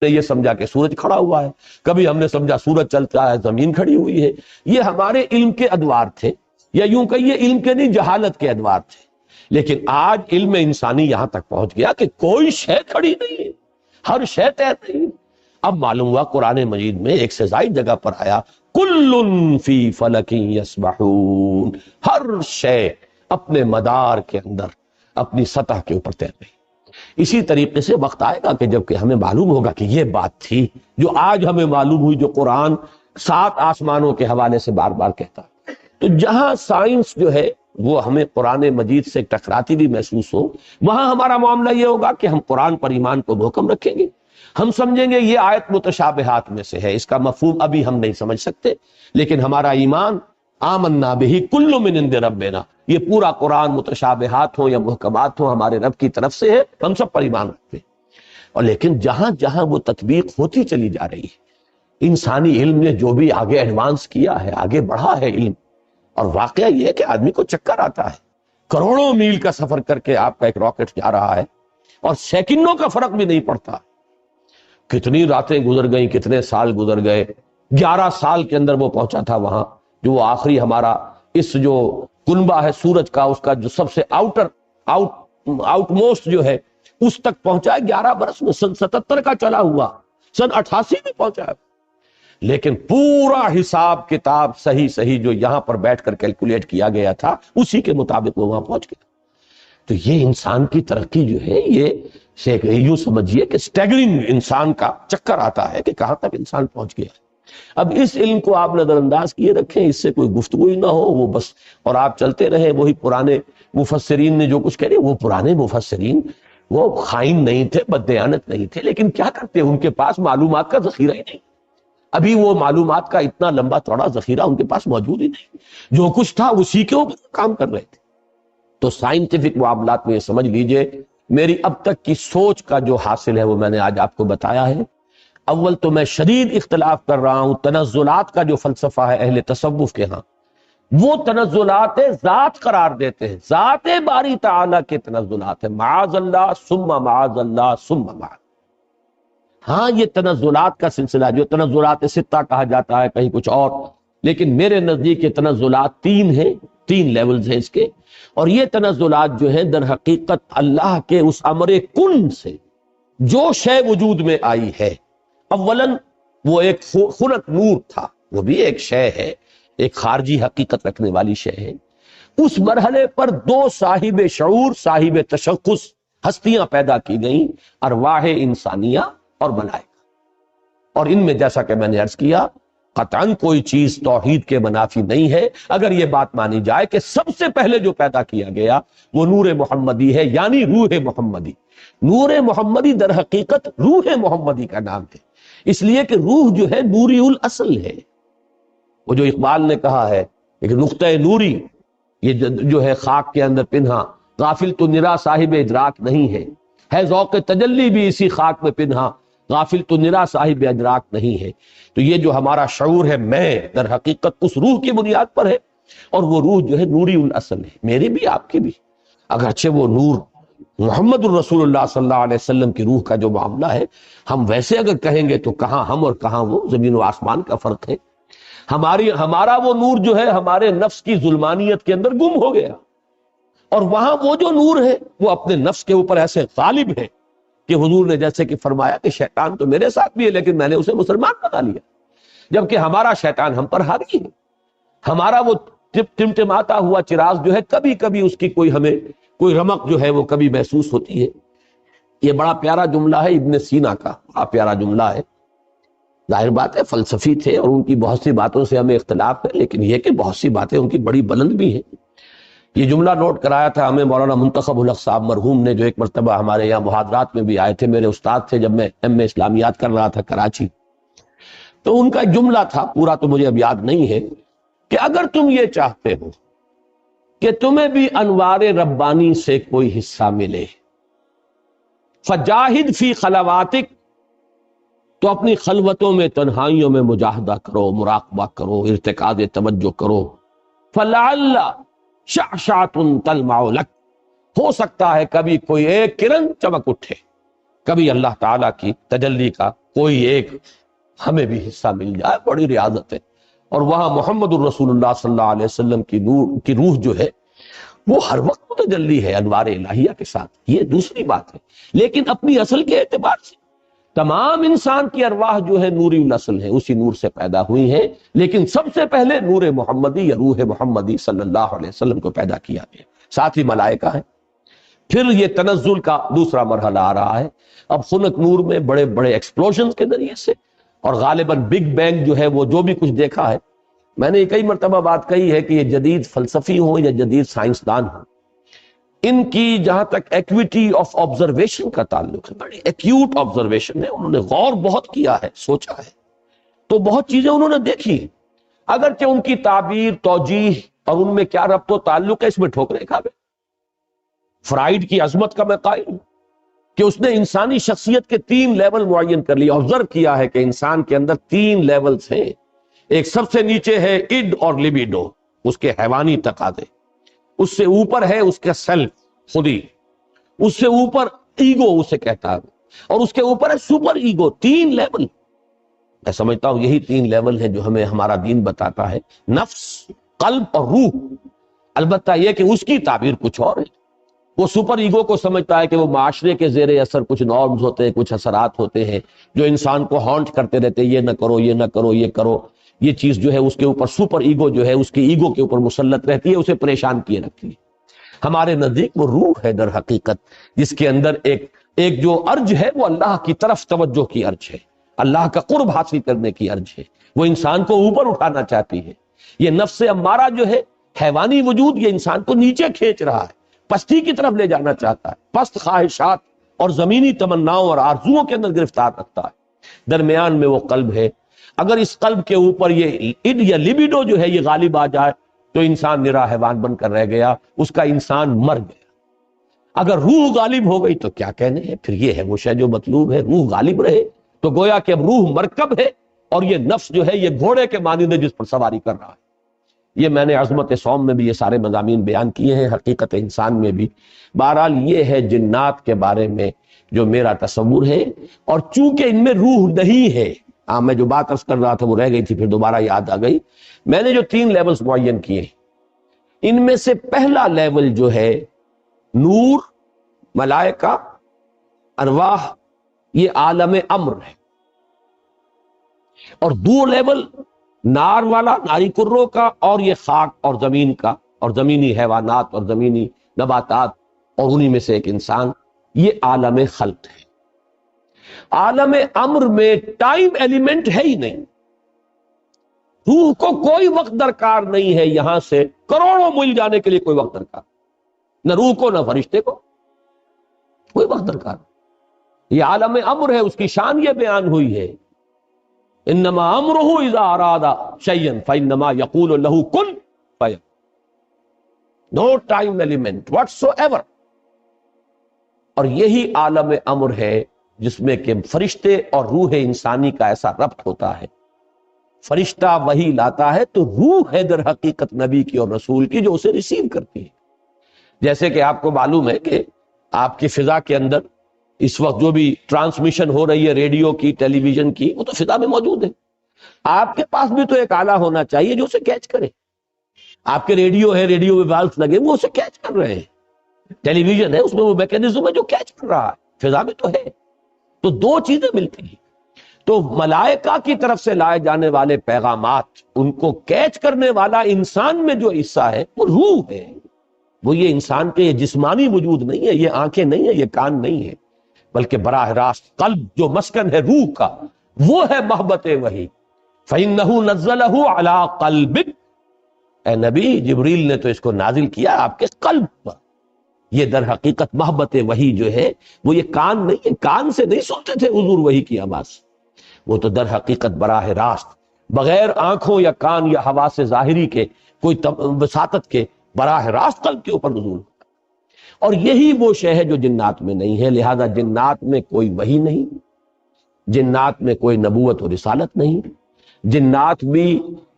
نے یہ سمجھا کہ سورج کھڑا ہوا ہے، کبھی ہم نے سمجھا سورج چلتا ہے زمین کھڑی ہوئی ہے۔ یہ ہمارے علم کے ادوار تھے، یا یوں کہیے علم کے نہیں جہالت کے ادوار تھے۔ لیکن آج علم انسانی یہاں تک پہنچ گیا کہ کوئی شے کھڑی نہیں ہے، ہر شے تیر رہی ہے۔ اب معلوم ہوا قرآن مجید میں ایک سے زائد جگہ پر آیا کل فی فلک یسبحون، ہر شے اپنے مدار کے اندر اپنی سطح کے اوپر تیر رہی۔ اسی طریقے سے وقت آئے گا کہ جب کہ ہمیں معلوم ہوگا کہ یہ بات تھی جو آج ہمیں معلوم ہوئی، جو قرآن 7 آسمانوں کے حوالے سے بار بار کہتا ہے۔ تو جہاں سائنس جو ہے وہ ہمیں قرآن مجید سے ٹکراتی بھی محسوس ہو، وہاں ہمارا معاملہ یہ ہوگا کہ ہم قرآن پر ایمان کو محکم رکھیں گے۔ ہم سمجھیں گے یہ آیت متشابہات میں سے ہے، اس کا مفہوم ابھی ہم نہیں سمجھ سکتے، لیکن ہمارا ایمان آمنا بہ کل من عند ربنا، یہ پورا قرآن متشابہات ہوں یا محکمات ہوں ہمارے رب کی طرف سے ہے، ہم سب پر ایمان رکھتے ہیں۔ اور لیکن جہاں جہاں وہ تطبیق ہوتی چلی جا رہی ہے، انسانی علم نے جو بھی آگے ایڈوانس کیا ہے، آگے بڑھا ہے علم، اور واقعہ یہ ہے کہ آدمی کو چکر آتا ہے، کروڑوں میل کا سفر کر کے آپ کا ایک راکٹ جا رہا ہے اور سیکنڈوں کا فرق بھی نہیں پڑتا۔ کتنی راتیں گزر گئیں، کتنے سال گزر گئے، 11 سال کے اندر وہ پہنچا تھا وہاں، جو وہ آخری ہمارا اس جو کنبہ ہے سورج کا، اس کا جو سب سے آؤٹ موسٹ جو ہے اس تک پہنچا ہے 11 برس میں، سن 77 کا چلا ہوا، سن 88 میں پہنچا ہے۔ لیکن پورا حساب کتاب صحیح جو یہاں پر بیٹھ کر کیلکولیٹ کیا گیا تھا اسی کے مطابق وہ وہاں پہنچ گیا۔ تو یہ انسان کی ترقی جو ہے، یہ یوں سمجھیے کہ سٹیگرنگ انسان کا چکر آتا ہے کہ کہاں تک انسان پہنچ گیا۔ اب اس علم کو آپ نظر انداز کیے رکھیں، اس سے کوئی گفتگو ہی نہ ہو، وہ بس اور آپ چلتے رہے وہی پرانے مفسرین نے جو کچھ کہہ رہے، وہ پرانے مفسرین وہ خائن نہیں تھے، بددیانت نہیں تھے، لیکن کیا کرتے، ان کے پاس معلومات کا ذخیرہ ہی نہیں، ابھی وہ معلومات کا اتنا لمبا چوڑا ذخیرہ ان کے پاس موجود ہی نہیں، جو کچھ تھا اسی کے اوپر کام کر رہے تھے۔ تو سائنٹیفک معاملات میں یہ سمجھ لیجئے، میری اب تک کی سوچ کا جو حاصل ہے وہ میں نے آج آپ کو بتایا ہے۔ اول تو میں شدید اختلاف کر رہا ہوں تنزلات کا جو فلسفہ ہے اہل تصوف کے ہاں، وہ تنزلات ذات قرار دیتے ہیں، ذات باری تعالیٰ کے تنزلات ہیں، معاذ اللہ ثم معاذ اللہ ثم معاذ۔ ہاں یہ تنزلات کا سلسلہ جو تنزلات ستہ کہا جاتا ہے کہیں کچھ اور، لیکن میرے نزدیک یہ تنزلات 3 ہیں، 3 لیولز ہیں اس کے، اور یہ تنزلات جو ہیں در حقیقت اللہ کے اس امر کن سے جو شے وجود میں آئی ہے، اولاً وہ ایک خلق نور تھا، وہ بھی ایک شے ہے، ایک خارجی حقیقت رکھنے والی شے ہے۔ اس مرحلے پر 2 صاحب شعور، صاحب تشخص ہستیاں پیدا کی گئیں، ارواح انسانیہ اور ملائکہ، اور ان میں جیسا کہ میں نے عرض کیا قطعاً کوئی چیز توحید کے منافی نہیں ہے اگر یہ بات مانی جائے کہ سب سے پہلے جو پیدا کیا گیا وہ نور محمدی ہے، یعنی روح محمدی۔ نور محمدی در حقیقت روح محمدی کا نام ہے، اس لیے کہ روح جو ہے نوری الاصل ہے۔ وہ جو اقبال نے کہا ہے ایک نقطہ نوری، یہ جو ہے خاک کے اندر پنہا، غافل تو نرا صاحب ادراک نہیں ہے ذوق تجلی بھی اسی خاک میں پنہا، غافل تو نرا صاحب ادراک نہیں ہے۔ تو یہ جو ہمارا شعور ہے میں در حقیقت اس روح کی بنیاد پر ہے، اور وہ روح جو ہے نوری الاصل ہے، میری بھی آپ کی بھی، اگرچہ وہ نور محمد الرسول اللہ صلی اللہ علیہ وسلم کی روح کا جو معاملہ ہے، ہم ویسے اگر کہیں گے تو کہاں ہم اور کہاں وہ، زمین و آسمان کا فرق ہے۔ ہمارا وہ نور جو ہے ہمارے نفس کی ظلمانیت کے اندر گم ہو گیا، اور وہاں وہ جو نور ہے وہ اپنے نفس کے اوپر ایسے غالب ہے کہ حضور نے جیسے کہ فرمایا کہ شیطان تو میرے ساتھ بھی ہے لیکن میں نے اسے مسلمان بنا لیا، جبکہ ہمارا شیطان ہم پر حاوی ہے۔ ہمارا وہ ٹمٹماتا ہوا چراغ جو ہے کبھی کبھی اس کی ہمیں کوئی رمق جو ہے وہ کبھی محسوس ہوتی ہے۔ یہ بڑا پیارا جملہ ہے ابن سینا کا، بڑا پیارا جملہ ہے، ظاہر بات ہے فلسفی تھے اور ان کی بہت سی باتوں سے ہمیں اختلاف ہے، لیکن یہ کہ بہت سی باتیں ان کی بڑی بلند بھی ہیں۔ یہ جملہ نوٹ کرایا تھا ہمیں مولانا منتخب الحق صاحب مرحوم نے، جو ایک مرتبہ ہمارے یہاں محاضرات میں بھی آئے تھے، میرے استاد تھے جب میں ایم اے اسلامیات کر رہا تھا کراچی۔ تو ان کا ایک جملہ تھا، پورا تو مجھے اب یاد نہیں ہے، کہ اگر تم یہ چاہتے ہو کہ تمہیں بھی انوار ربانی سے کوئی حصہ ملے، فجاہد فی خلواتک، تو اپنی خلوتوں میں تنہائیوں میں مجاہدہ کرو، مراقبہ کرو، ارتکاز توجہ کرو، فلعل شعشعۃ تلمع لک، ہو سکتا ہے کبھی کوئی ایک کرن چمک اٹھے، کبھی اللہ تعالیٰ کی تجلی کا کوئی ایک ہمیں بھی حصہ مل جائے، بڑی ریاضت ہے۔ اور وہاں محمد الرسول اللہ صلی اللہ علیہ وسلم کی روح جو ہے وہ ہر وقت متجلی ہے انوار الہیہ کے ساتھ، یہ دوسری بات ہے۔ لیکن اپنی اصل کے اعتبار سے تمام انسان کی ارواح جو ہے نوری الاصل ہے، اسی نور سے پیدا ہوئی ہیں، لیکن سب سے پہلے نور محمدی یا روح محمدی صلی اللہ علیہ وسلم کو پیدا کیا گیا، ساتھ ہی ملائکہ ہیں۔ پھر یہ تنزل کا دوسرا مرحلہ آ رہا ہے، اب خنک نور میں بڑے بڑے ایکسپلوژن کے ذریعے سے، اور غالباً بگ بینگ جو ہے وہ جو بھی کچھ دیکھا ہے، میں نے کئی مرتبہ بات کہی ہے کہ یہ جدید فلسفی ہوں یا جدید سائنسدان ہوں، ان کی جہاں تک ایکویٹی آف آبزرویشن کا تعلق ہے، بڑی ایکیوٹ آبزرویشن ہے، انہوں نے غور بہت کیا ہے، سوچا ہے، تو بہت چیزیں انہوں نے دیکھی ہیں، اگرچہ ان کی تعبیر، توجیہ اور ان میں کیا ربط و تعلق ہے، اس میں ٹھوکریں کھا گئے۔ فرائیڈ کی عظمت کا میں قائل ہوں کہ اس نے انسانی شخصیت کے 3 لیول معین کر لیا، آبزرو کیا ہے کہ انسان کے اندر 3 لیولز ہیں۔ ایک سب سے نیچے ہے اڈ اور لیبیڈو، اس کے حیوانی تقاضے، اس سے اوپر ہے اس کا سیلف، خودی، اس سے اوپر ایگو اسے کہتا ہے، اور اس کے اوپر ہے سپر ایگو۔ 3 لیول، میں سمجھتا ہوں یہی 3 لیول ہیں جو ہمیں ہمارا دین بتاتا ہے، نفس، قلب اور روح۔ البتہ یہ کہ اس کی تعبیر کچھ اور ہے، وہ سپر ایگو کو سمجھتا ہے کہ وہ معاشرے کے زیر اثر کچھ نارمز ہوتے ہیں، کچھ اثرات ہوتے ہیں جو انسان کو ہانٹ کرتے رہتے ہیں، یہ نہ کرو، یہ نہ کرو، یہ کرو، یہ چیز جو ہے اس کے اوپر سپر ایگو جو ہے اس کی ایگو کے اوپر مسلط رہتی ہے، اسے پریشان کیے رکھتی ہے۔ ہمارے نزدیک وہ روح ہے در حقیقت، جس کے اندر ایک جو ارج ہے وہ اللہ کی طرف توجہ کی ارج ہے، اللہ کا قرب حاصل کرنے کی ارج ہے، وہ انسان کو اوپر اٹھانا چاہتی ہے۔ یہ نفس امارہ جو ہے، حیوانی وجود، یہ انسان کو نیچے کھینچ رہا ہے، پستی کی طرف لے جانا چاہتا ہے، پست خواہشات اور زمینی تمناؤں اور آرزوؤں کے اندر گرفتار رکھتا ہے۔ درمیان میں وہ قلب ہے، اگر اس قلب کے اوپر یہ اڈ یا لیبیڈو جو ہے یہ غالب آ جائے تو انسان نرا حیوان بن کر رہ گیا، اس کا انسان مر گیا۔ اگر روح غالب ہو گئی تو کیا کہنے ہیں، پھر یہ ہے وہ شے جو مطلوب ہے، روح غالب رہے تو گویا کہ اب روح مرکب ہے، اور یہ نفس جو ہے یہ گھوڑے کے مانند ہے جس پر سواری کر رہا ہے۔ یہ میں نے عظمت صوم میں بھی یہ سارے مضامین بیان کیے ہیں، حقیقت انسان میں بھی۔ بہرحال یہ ہے جنات کے بارے میں جو میرا تصور ہے، اور چونکہ ان میں روح نہیں ہے، میں جو بات عرض کر رہا تھا وہ رہ گئی تھی، پھر دوبارہ یاد آ گئی۔ میں نے جو 3 لیولز معین کیے، ان میں سے پہلا لیول جو ہے نور، ملائکہ، ارواح، یہ عالم امر ہے، اور 2 لیول نار والا، ناری کروں کا، اور یہ خاک اور زمین کا، اور زمینی حیوانات اور زمینی نباتات، اور انہی میں سے ایک انسان، یہ عالم خلق ہے۔ عالم امر میں ٹائم ایلیمنٹ ہے ہی نہیں، روح کو کوئی وقت درکار نہیں ہے، یہاں سے کروڑوں میل جانے کے لیے کوئی وقت درکار، نہ روح کو نہ فرشتے کو کوئی وقت درکار۔ یہ عالم امر ہے، اس کی شان یہ بیان ہوئی ہے، انما امرہ اذا اراد شیئا فانما یقول له کن فیکون، نو ٹائم ایلیمنٹ واٹس ایور۔ اور یہی عالم امر ہے جس میں کہ فرشتے اور روح انسانی کا ایسا ربط ہوتا ہے، فرشتہ وحی لاتا ہے تو روح ہے در حقیقت نبی کی اور رسول کی جو اسے ریسیو کرتی ہے۔ جیسے کہ آپ کو معلوم ہے کہ آپ کی فضا کے اندر اس وقت جو بھی ٹرانسمیشن ہو رہی ہے ریڈیو کی، ٹیلی ویژن کی، وہ تو فضا میں موجود ہے۔ آپ کے پاس بھی تو ایک آلہ ہونا چاہیے جو اسے کیچ کرے۔ آپ کے ریڈیو ہے، ریڈیو میں والوز لگے، وہ اسے کیچ کر رہے ہیں۔ ٹیلی ویژن ہے، اس میں وہ میکینزم ہے جو کیچ کر رہا ہے، فضا میں تو ہے۔ تو 2 چیزیں ملتی ہیں۔ تو ملائکہ کی طرف سے لائے جانے والے پیغامات، ان کو کیچ کرنے والا انسان میں جو حصہ ہے وہ روح ہے، وہ یہ انسان کے یہ جسمانی وجود نہیں ہے، یہ آنکھیں نہیں ہے، یہ کان نہیں ہے، بلکہ براہ راست قلب جو مسکن ہے روح کا، وہ ہے محبت وحی۔ فَإِنَّهُ نَزَّلَهُ عَلَىٰ قَلْبِكَ، اے نبی جبریل نے تو اس کو نازل کیا آپ کے قلب پر۔ یہ در حقیقت محبت وحی جو ہے وہ یہ کان نہیں ہے، کان سے نہیں سنتے تھے حضور وحی کی آواز، وہ تو در حقیقت براہ راست بغیر آنکھوں یا کان یا حواس ظاہری کے کوئی وساطت کے براہ راست قلب کے اوپر نزول ہوتا ہے۔ اور یہی وہ شے ہے جو جنات میں نہیں ہے، لہذا جنات میں کوئی وحی نہیں، جنات میں کوئی نبوت و رسالت نہیں، جنات بھی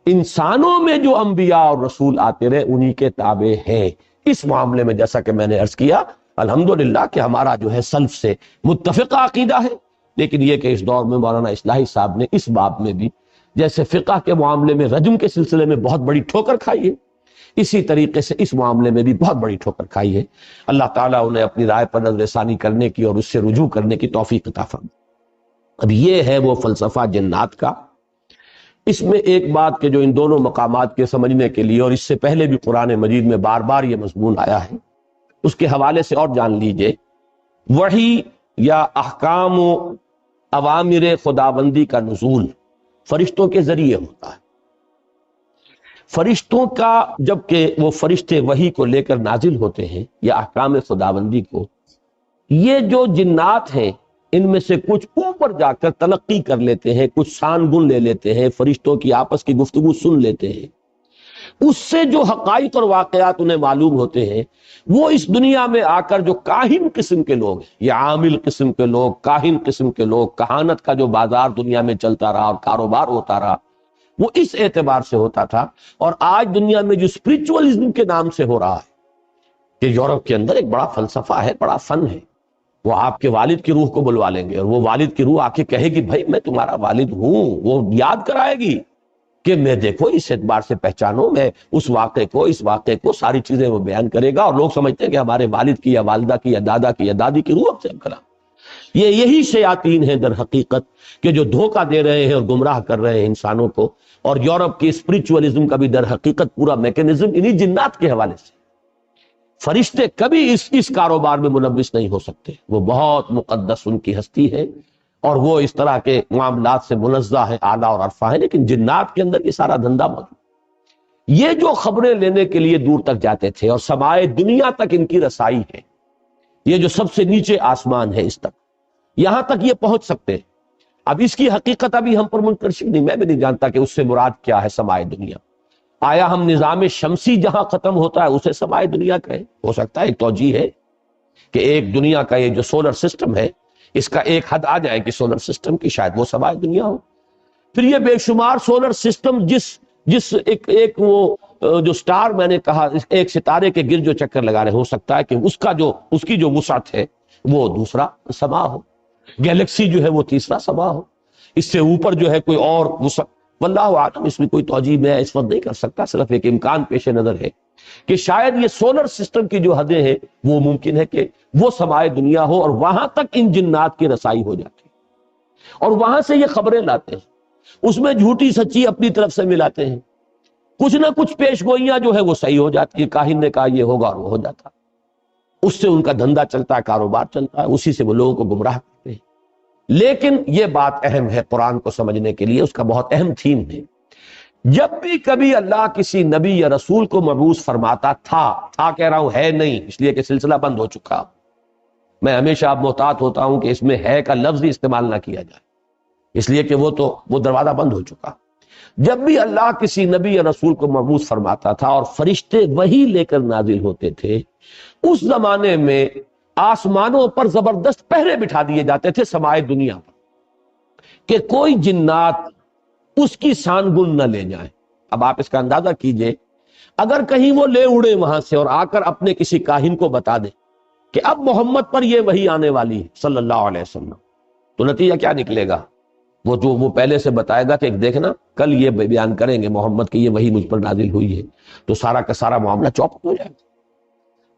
انسانوں میں جو انبیاء اور رسول آتے رہے انہی کے تابع ہیں۔ اس معاملے میں جیسا کہ میں نے عرض کیا الحمدللہ کہ ہمارا جو ہے سلف سے متفقہ عقیدہ ہے، لیکن یہ کہ اس دور میں مولانا اصلاحی صاحب نے اس باب میں بھی جیسے فقہ کے معاملے میں رجم کے سلسلے میں بہت بڑی ٹھوکر کھائی ہے، اسی طریقے سے اس معاملے میں بھی بہت بڑی ٹھوکر کھائی ہے۔ اللہ تعالیٰ انہیں اپنی رائے پر نظر ثانی کرنے کی اور اس سے رجوع کرنے کی توفیق عطا فرمائے۔ اب یہ ہے وہ فلسفہ جنات کا۔ اس میں ایک بات کہ جو ان دونوں مقامات کے سمجھنے کے لیے، اور اس سے پہلے بھی قرآن مجید میں بار بار یہ مضمون آیا ہے، اس کے حوالے سے اور جان لیجئے، وحی یا احکام و اوامر خداوندی کا نزول فرشتوں کے ذریعے ہوتا ہے۔ فرشتوں کا جبکہ وہ فرشتے وحی کو لے کر نازل ہوتے ہیں یا احکام خداوندی کو، یہ جو جنات ہیں ان میں سے کچھ اوپر جا کر تلقی کر لیتے ہیں، کچھ سان گن لے لیتے ہیں، فرشتوں کی آپس کی گفتگو سن لیتے ہیں، اس سے جو حقائق اور واقعات انہیں معلوم ہوتے ہیں وہ اس دنیا میں آ کر جو کاہن قسم کے لوگ ہیں، یا عامل قسم کے لوگ، کاہن قسم کے لوگ، کہانت کا جو بازار دنیا میں چلتا رہا اور کاروبار ہوتا رہا، وہ اس اعتبار سے ہوتا تھا۔ اور آج دنیا میں جو اسپرچوئلزم کے نام سے ہو رہا ہے کہ یورپ کے اندر ایک بڑا فلسفہ ہے، بڑا فن ہے، وہ آپ کے والد کی روح کو بلوا لیں گے اور وہ والد کی روح آ کے کہے گی بھائی میں تمہارا والد ہوں، وہ یاد کرائے گی کہ میں دیکھو اس اعتبار سے پہچانو، میں اس واقعے کو ساری چیزیں وہ بیان کرے گا، اور لوگ سمجھتے ہیں کہ ہمارے والد کی یا والدہ کی یا دادا کی یا دادی کی روح اب سے کلام۔ یہی شیاطین ہیں در حقیقت کہ جو دھوکہ دے رہے ہیں اور گمراہ کر رہے ہیں انسانوں کو، اور یورپ کی اسپرچوئلزم کا بھی در حقیقت پورا میکینزم انہی جنات کے حوالے سے۔ فرشتے کبھی اس کاروبار میں ملوث نہیں ہو سکتے، وہ بہت مقدس ان کی ہستی ہے اور وہ اس طرح کے معاملات سے منزہ ہے، اعلیٰ اور عرفہ ہے، لیکن جنات کے اندر یہ سارا دھندا موجود۔ یہ جو خبریں لینے کے لیے دور تک جاتے تھے اور سمائے دنیا تک ان کی رسائی ہے، یہ جو سب سے نیچے آسمان ہے اس تک، یہاں تک یہ پہنچ سکتے ہیں۔ اب اس کی حقیقت ابھی ہم پر منتشر نہیں، میں بھی نہیں جانتا کہ اس سے مراد کیا ہے سمائے دنیا۔ آیا ہم نظام شمسی جہاں ختم ہوتا ہے اسے سمائے دنیا کہیں؟ ہو سکتا ہے ایک توجیہ ہے کہ ایک دنیا کا یہ جو سولر سسٹم ہے اس کا ایک حد آ جائے کہ سولر سسٹم کی شاید وہ سمائے دنیا ہو۔ پھر یہ بے شمار سولر سسٹم جس ایک وہ جو سٹار میں نے کہا ایک ستارے کے گرد جو چکر لگا رہے، ہو سکتا ہے کہ اس کی جو وسعت ہے وہ دوسرا سما ہو، گیلیکسی جو ہے وہ تیسرا سما ہو، اس سے اوپر جو ہے کوئی اور وسعت، واللہ اعلم، اس میں کوئی توجیہ میں اس وقت نہیں کر سکتا، صرف ایک امکان پیش نظر ہے کہ شاید یہ سولر سسٹم کی جو حدیں ہیں وہ ممکن ہے کہ وہ سمائے دنیا ہو، اور وہاں تک ان جنات کی رسائی ہو جاتی ہے، اور وہاں سے یہ خبریں لاتے ہیں، اس میں جھوٹی سچی اپنی طرف سے ملاتے ہیں، کچھ نہ کچھ پیش گوئیاں جو ہے وہ صحیح ہو جاتی ہے، کاہن نے کہا یہ ہوگا اور وہ ہو جاتا، اس سے ان کا دھندا چلتا ہے، کاروبار چلتا ہے، اسی سے وہ لوگوں کو گمراہ کرتے ہیں۔ لیکن یہ بات اہم ہے قرآن کو سمجھنے کے لیے، اس کا بہت اہم تھیم ہے، جب بھی کبھی اللہ کسی نبی یا رسول کو مبعوث فرماتا تھا کہہ رہا ہوں، ہے نہیں، اس لیے کہ سلسلہ بند ہو چکا، میں ہمیشہ اب محتاط ہوتا ہوں کہ اس میں ہے کا لفظ ہی استعمال نہ کیا جائے، اس لیے کہ وہ دروازہ بند ہو چکا۔ جب بھی اللہ کسی نبی یا رسول کو مبعوث فرماتا تھا اور فرشتے وہی لے کر نازل ہوتے تھے، اس زمانے میں آسمانوں پر زبردست پہرے بٹھا دیے جاتے تھے سمائے دنیا پر، کہ کوئی جنات اس کی سان گن نہ لے جائیں۔ اب آپ اس کا اندازہ کیجئے، اگر کہیں وہ لے اڑے وہاں سے اور آ کر اپنے کسی کاہن کو بتا دیں کہ اب محمد پر یہ وحی آنے والی ہے صلی اللہ علیہ وسلم، تو نتیجہ کیا نکلے گا؟ وہ پہلے سے بتائے گا کہ دیکھنا کل یہ بیان کریں گے محمد کی یہ وحی مجھ پر نازل ہوئی ہے، تو سارا کا سارا معاملہ چوپٹ ہو جائے گا۔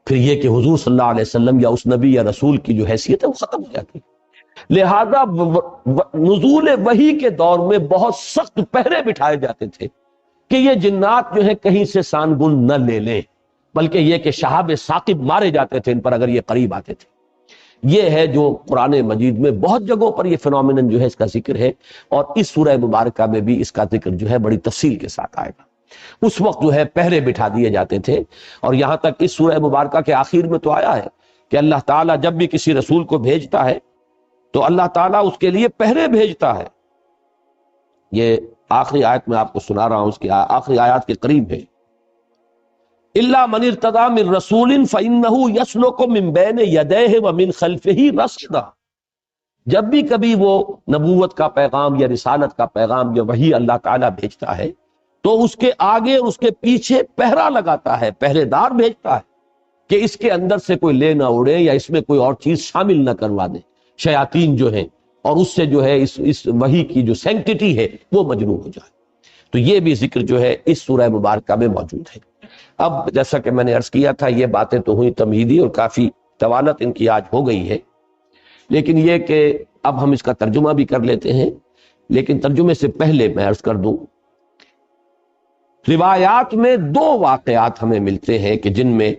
پھر یہ کہ حضور صلی اللہ علیہ وسلم یا اس نبی یا رسول کی جو حیثیت ہے وہ ختم ہو جاتی ہے۔ لہذا نزول وحی کے دور میں بہت سخت پہرے بٹھائے جاتے تھے کہ یہ جنات جو ہے کہیں سے سان گن نہ لے لیں، بلکہ یہ کہ شہاب ثاقب مارے جاتے تھے ان پر اگر یہ قریب آتے تھے۔ یہ ہے جو قرآن مجید میں بہت جگہوں پر یہ فنومینن جو ہے اس کا ذکر ہے، اور اس سورہ مبارکہ میں بھی اس کا ذکر جو ہے بڑی تفصیل کے ساتھ آئے گا۔ اس وقت جو ہے پہرے بٹھا دیے جاتے تھے، اور یہاں تک اس سورہ مبارکہ کے آخر میں تو آیا ہے کہ اللہ تعالیٰ جب بھی کسی رسول کو بھیجتا ہے تو اللہ تعالیٰ اس کے لیے پہرے بھیجتا ہے۔ یہ آخری آیت میں آپ کو سنا رہا ہوں، اس کی آخری آیات کے قریب ہے، الا من ارتضی من رسول فانہ یسلک من بین یدیہ ومن خلفہ رصدا۔ جب بھی کبھی وہ نبوت کا پیغام یا رسالت کا پیغام یا وحی اللہ تعالیٰ بھیجتا ہے تو اس کے آگے اور اس کے پیچھے پہرا لگاتا ہے، پہرے دار بھیجتا ہے، کہ اس کے اندر سے کوئی لے نہ اڑے یا اس میں کوئی اور چیز شامل نہ کروا دے، شیاطین جو ہیں، اور اس سے جو ہے اس وحی کی جو سینکٹیٹی ہے وہ مجروح ہو جائے۔ تو یہ بھی ذکر جو ہے اس سورہ مبارکہ میں موجود ہے۔ اب جیسا کہ میں نے عرض کیا تھا، یہ باتیں تو ہوئی تمہیدی اور کافی طوالت ان کی آج ہو گئی ہے، لیکن یہ کہ اب ہم اس کا ترجمہ بھی کر لیتے ہیں۔ لیکن ترجمے سے پہلے میں عرض کر دوں، روایات میں دو واقعات ہمیں ملتے ہیں کہ جن میں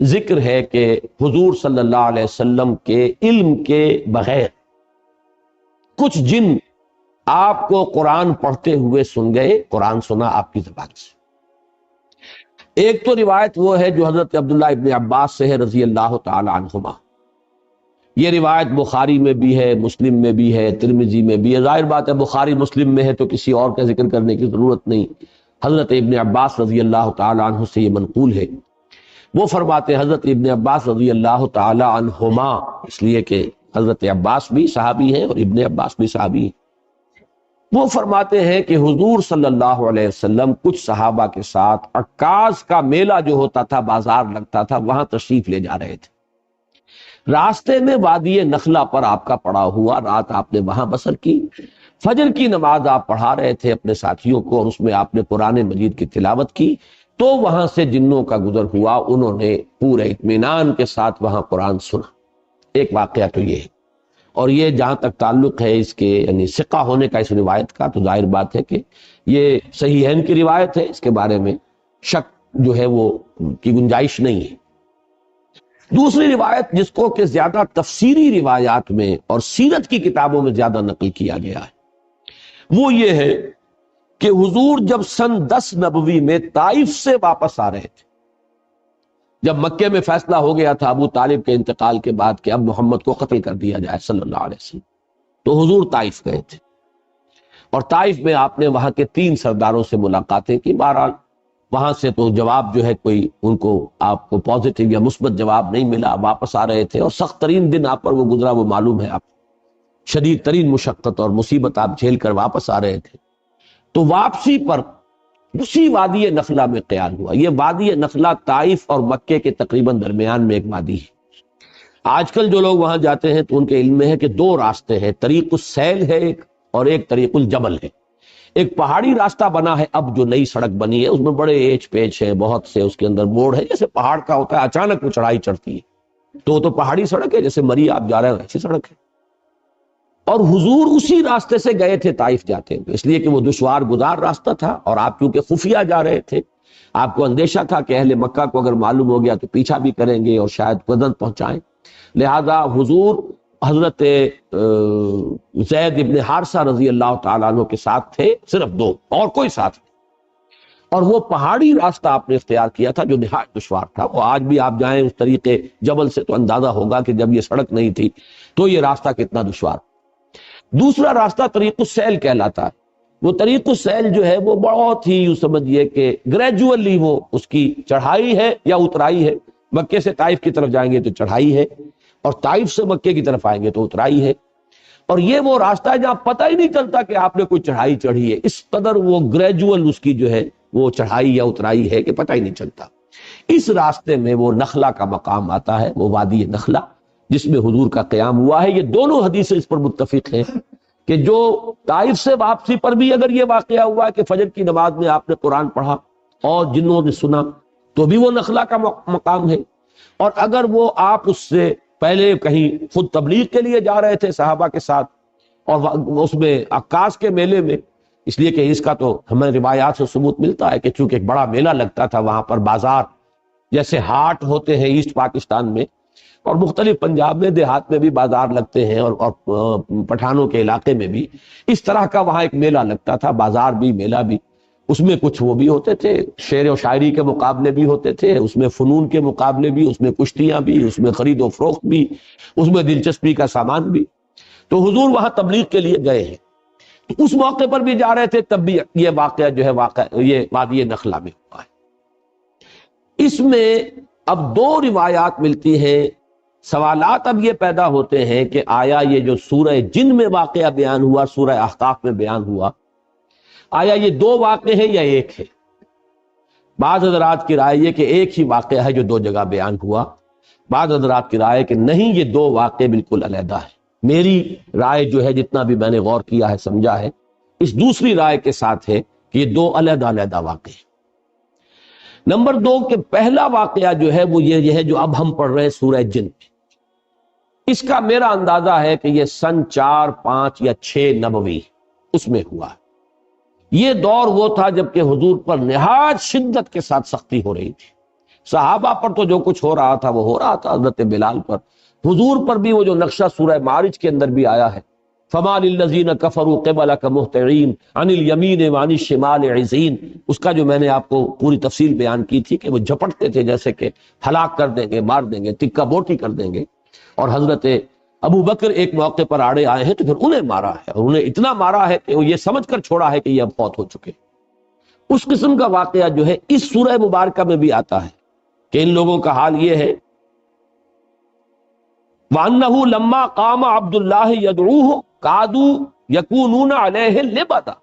ذکر ہے کہ حضور صلی اللہ علیہ وسلم کے علم کے بغیر کچھ جن آپ کو قرآن پڑھتے ہوئے سن گئے، قرآن سنا آپ کی زبان سے۔ ایک تو روایت وہ ہے جو حضرت عبداللہ ابن عباس سے ہے رضی اللہ تعالی عنہما۔ یہ روایت بخاری میں بھی ہے، مسلم میں بھی ہے، ترمذی میں بھی ہے۔ ظاہر بات ہے بخاری مسلم میں ہے تو کسی اور کا ذکر کرنے کی ضرورت نہیں، حضرت ابن عباس رضی اللہ تعالی عنہ سے یہ منقول ہے۔ وہ فرماتے ہیں حضرت ابن عباس رضی اللہ تعالی عنہما، اس لیے کہ حضرت عباس بھی صحابی ہیں اور ابن عباس بھی صحابی ہیں۔ وہ فرماتے ہیں کہ حضور صلی اللہ علیہ وسلم کچھ صحابہ کے ساتھ عکاظ کا میلہ جو ہوتا تھا، بازار لگتا تھا، وہاں تشریف لے جا رہے تھے۔ راستے میں وادی نخلا پر آپ کا پڑا ہوا، رات آپ نے وہاں بسر کی۔ فجر کی نماز آپ پڑھا رہے تھے اپنے ساتھیوں کو اور اس میں آپ نے قرآن مجید کی تلاوت کی، تو وہاں سے جنوں کا گزر ہوا، انہوں نے پورے اطمینان کے ساتھ وہاں قرآن سنا۔ ایک واقعہ تو یہ ہے، اور یہ جہاں تک تعلق ہے اس کے یعنی ثقہ ہونے کا اس روایت کا، تو ظاہر بات ہے کہ یہ صحیحین کی روایت ہے، اس کے بارے میں شک جو ہے وہ کی گنجائش نہیں ہے۔ دوسری روایت جس کو کہ زیادہ تفسیری روایات میں اور سیرت کی کتابوں میں زیادہ نقل کیا گیا ہے، وہ یہ ہے کہ حضور جب سن 10 نبوی میں طائف سے واپس آ رہے تھے، جب مکے میں فیصلہ ہو گیا تھا ابو طالب کے انتقال کے بعد کہ اب محمد کو قتل کر دیا جائے صلی اللہ علیہ وسلم، تو حضور طائف گئے تھے، اور طائف میں آپ نے وہاں کے 3 سرداروں سے ملاقاتیں کی۔ بہرحال وہاں سے تو جواب جو ہے کوئی ان کو آپ کو پازیٹیو یا مثبت جواب نہیں ملا، واپس آ رہے تھے، اور سخت ترین دن آپ پر وہ گزرا وہ معلوم ہے آپ کو، شدید ترین مشقت اور مصیبت آپ جھیل کر واپس آ رہے تھے۔ تو واپسی پر اسی وادی نخلا میں قیام ہوا۔ یہ وادی نخلا طائف اور مکے کے تقریباً درمیان میں ایک وادی ہے۔ آج کل جو لوگ وہاں جاتے ہیں تو ان کے علم میں ہے کہ 2 راستے ہیں، طریق السیل ہے ایک، اور ایک طریق الجبل ہے۔ ایک پہاڑی راستہ بنا ہے اب جو نئی سڑک بنی ہے، اس میں بڑے ایچ پیچ ہے، بہت سے اس کے اندر موڑ ہے، جیسے پہاڑ کا ہوتا ہے اچانک وہ چڑھائی چڑھتی ہے، تو وہ تو پہاڑی سڑک ہے، جیسے مری آپ جا رہے ہیں ایسی سڑک ہے۔ اور حضور اسی راستے سے گئے تھے طائف جاتے ہیں، اس لیے کہ وہ دشوار گزار راستہ تھا، اور آپ کیونکہ خفیہ جا رہے تھے، آپ کو اندیشہ تھا کہ اہل مکہ کو اگر معلوم ہو گیا تو پیچھا بھی کریں گے اور شاید وزن پہنچائیں، لہذا حضور حضرت زید ابن حارثہ رضی اللہ تعالیٰ عنہ کے ساتھ تھے، صرف 2 اور کوئی ساتھ نہیں، اور وہ پہاڑی راستہ آپ نے اختیار کیا تھا جو نہایت دشوار تھا۔ وہ آج بھی آپ جائیں اس طریقے جبل سے تو اندازہ ہوگا کہ جب یہ سڑک نہیں تھی تو یہ راستہ کتنا دشوار۔ دوسرا راستہ طریق السیل کہلاتا ہے۔ وہ طریق السیل جو ہے وہ بہت ہی یوں سمجھیے کہ گریجولی وہ اس کی چڑھائی ہے یا اترائی ہے۔ مکے سے طائف کی طرف جائیں گے تو چڑھائی ہے، اور طائف سے مکے کی طرف آئیں گے تو اترائی ہے، اور یہ وہ راستہ ہے جہاں پتہ ہی نہیں چلتا کہ آپ نے کوئی چڑھائی چڑھی ہے، اس قدر وہ گریجول اس کی جو ہے وہ چڑھائی یا اترائی ہے کہ پتہ ہی نہیں چلتا۔ اس راستے میں وہ نخلا کا مقام آتا ہے، وہ وادی نخلا جس میں حضور کا قیام ہوا ہے۔ یہ دونوں حدیثیں اس پر متفق ہیں کہ جو طائف سے واپسی پر بھی اگر یہ واقعہ ہوا ہے کہ فجر کی نماز میں آپ نے قرآن پڑھا اور جنوں نے سنا، تو بھی وہ نخلا کا مقام ہے، اور اگر وہ آپ اس سے پہلے کہیں خود تبلیغ کے لیے جا رہے تھے صحابہ کے ساتھ، اور اس میں عکاظ کے میلے میں، اس لیے کہ اس کا تو ہمیں روایات سے ثبوت ملتا ہے کہ چونکہ ایک بڑا میلہ لگتا تھا وہاں پر، بازار جیسے ہاٹ ہوتے ہیں ایسٹ پاکستان میں، اور مختلف پنجاب میں دیہات میں بھی بازار لگتے ہیں، اور پٹھانوں کے علاقے میں بھی اس طرح کا وہاں ایک میلہ لگتا تھا، بازار بھی میلہ بھی۔ اس میں کچھ وہ بھی ہوتے تھے، شعر و شاعری کے مقابلے بھی ہوتے تھے، اس میں فنون کے مقابلے بھی، اس میں کشتیاں بھی، اس میں خرید و فروخت بھی، اس میں دلچسپی کا سامان بھی۔ تو حضور وہاں تبلیغ کے لیے گئے ہیں، اس موقع پر بھی جا رہے تھے، تب بھی یہ واقعہ جو ہے یہ وادی نخلا میں ہوا ہے۔ اس میں اب 2 روایات ملتی ہیں۔ سوالات اب یہ پیدا ہوتے ہیں کہ آیا یہ جو سورہ جن میں واقعہ بیان ہوا، سورہ احقاف میں بیان ہوا، آیا یہ 2 واقعے ہیں یا ایک ہے؟ بعض حضرات کی رائے یہ کہ ایک ہی واقعہ ہے جو دو جگہ بیان ہوا، بعض حضرات کی رائے کہ نہیں یہ دو واقعے بالکل علیحدہ ہیں۔ میری رائے جو ہے جتنا بھی میں نے غور کیا ہے سمجھا ہے اس دوسری رائے کے ساتھ ہے کہ یہ دو علیحدہ علیحدہ واقعے ہیں۔ نمبر دو کہ پہلا واقعہ جو ہے وہ یہ ہے جو اب ہم پڑھ رہے ہیں سورہ جن میں، اس کا میرا اندازہ ہے کہ یہ سن 4، 5 یا 6 نبوی اس میں ہوا۔ یہ دور وہ تھا جب کہ حضور پر نہایت شدت کے ساتھ سختی ہو رہی تھی، صحابہ پر تو جو کچھ ہو رہا تھا وہ ہو رہا تھا، حضرت بلال پر، حضور پر بھی وہ جو نقشہ سورہ معارج کے اندر بھی آیا ہے، فَمَا لِلَّذِينَ كَفَرُوا قِبَلَكَ مُهْطِعِينَ عَنِ الْيَمِينِ وَعَنِ الشِّمَالِ عِزِينَ، اس کا جو میں نے آپ کو پوری تفصیل بیان کی تھی کہ وہ جھپٹتے تھے جیسے کہ ہلاک کر دیں گے، مار دیں گے، ٹکا بوٹی کر دیں گے، اور حضرت ابو بکر ایک موقع پر آڑے آئے ہیں تو پھر انہیں مارا ہے، اور انہیں اتنا مارا ہے کہ وہ یہ سمجھ کر چھوڑا ہے کہ یہ اب فوت ہو چکے۔ اس قسم کا واقعہ جو ہے اس سورہ مبارکہ میں بھی آتا ہے کہ ان لوگوں کا حال یہ ہے، وَأَنَّهُ لَمَّا قَامَ عَبْدُ اللَّهِ يَدْعُوهُ كَادُوا يَكُونُونَ عَلَيْهِ لِبَدًا،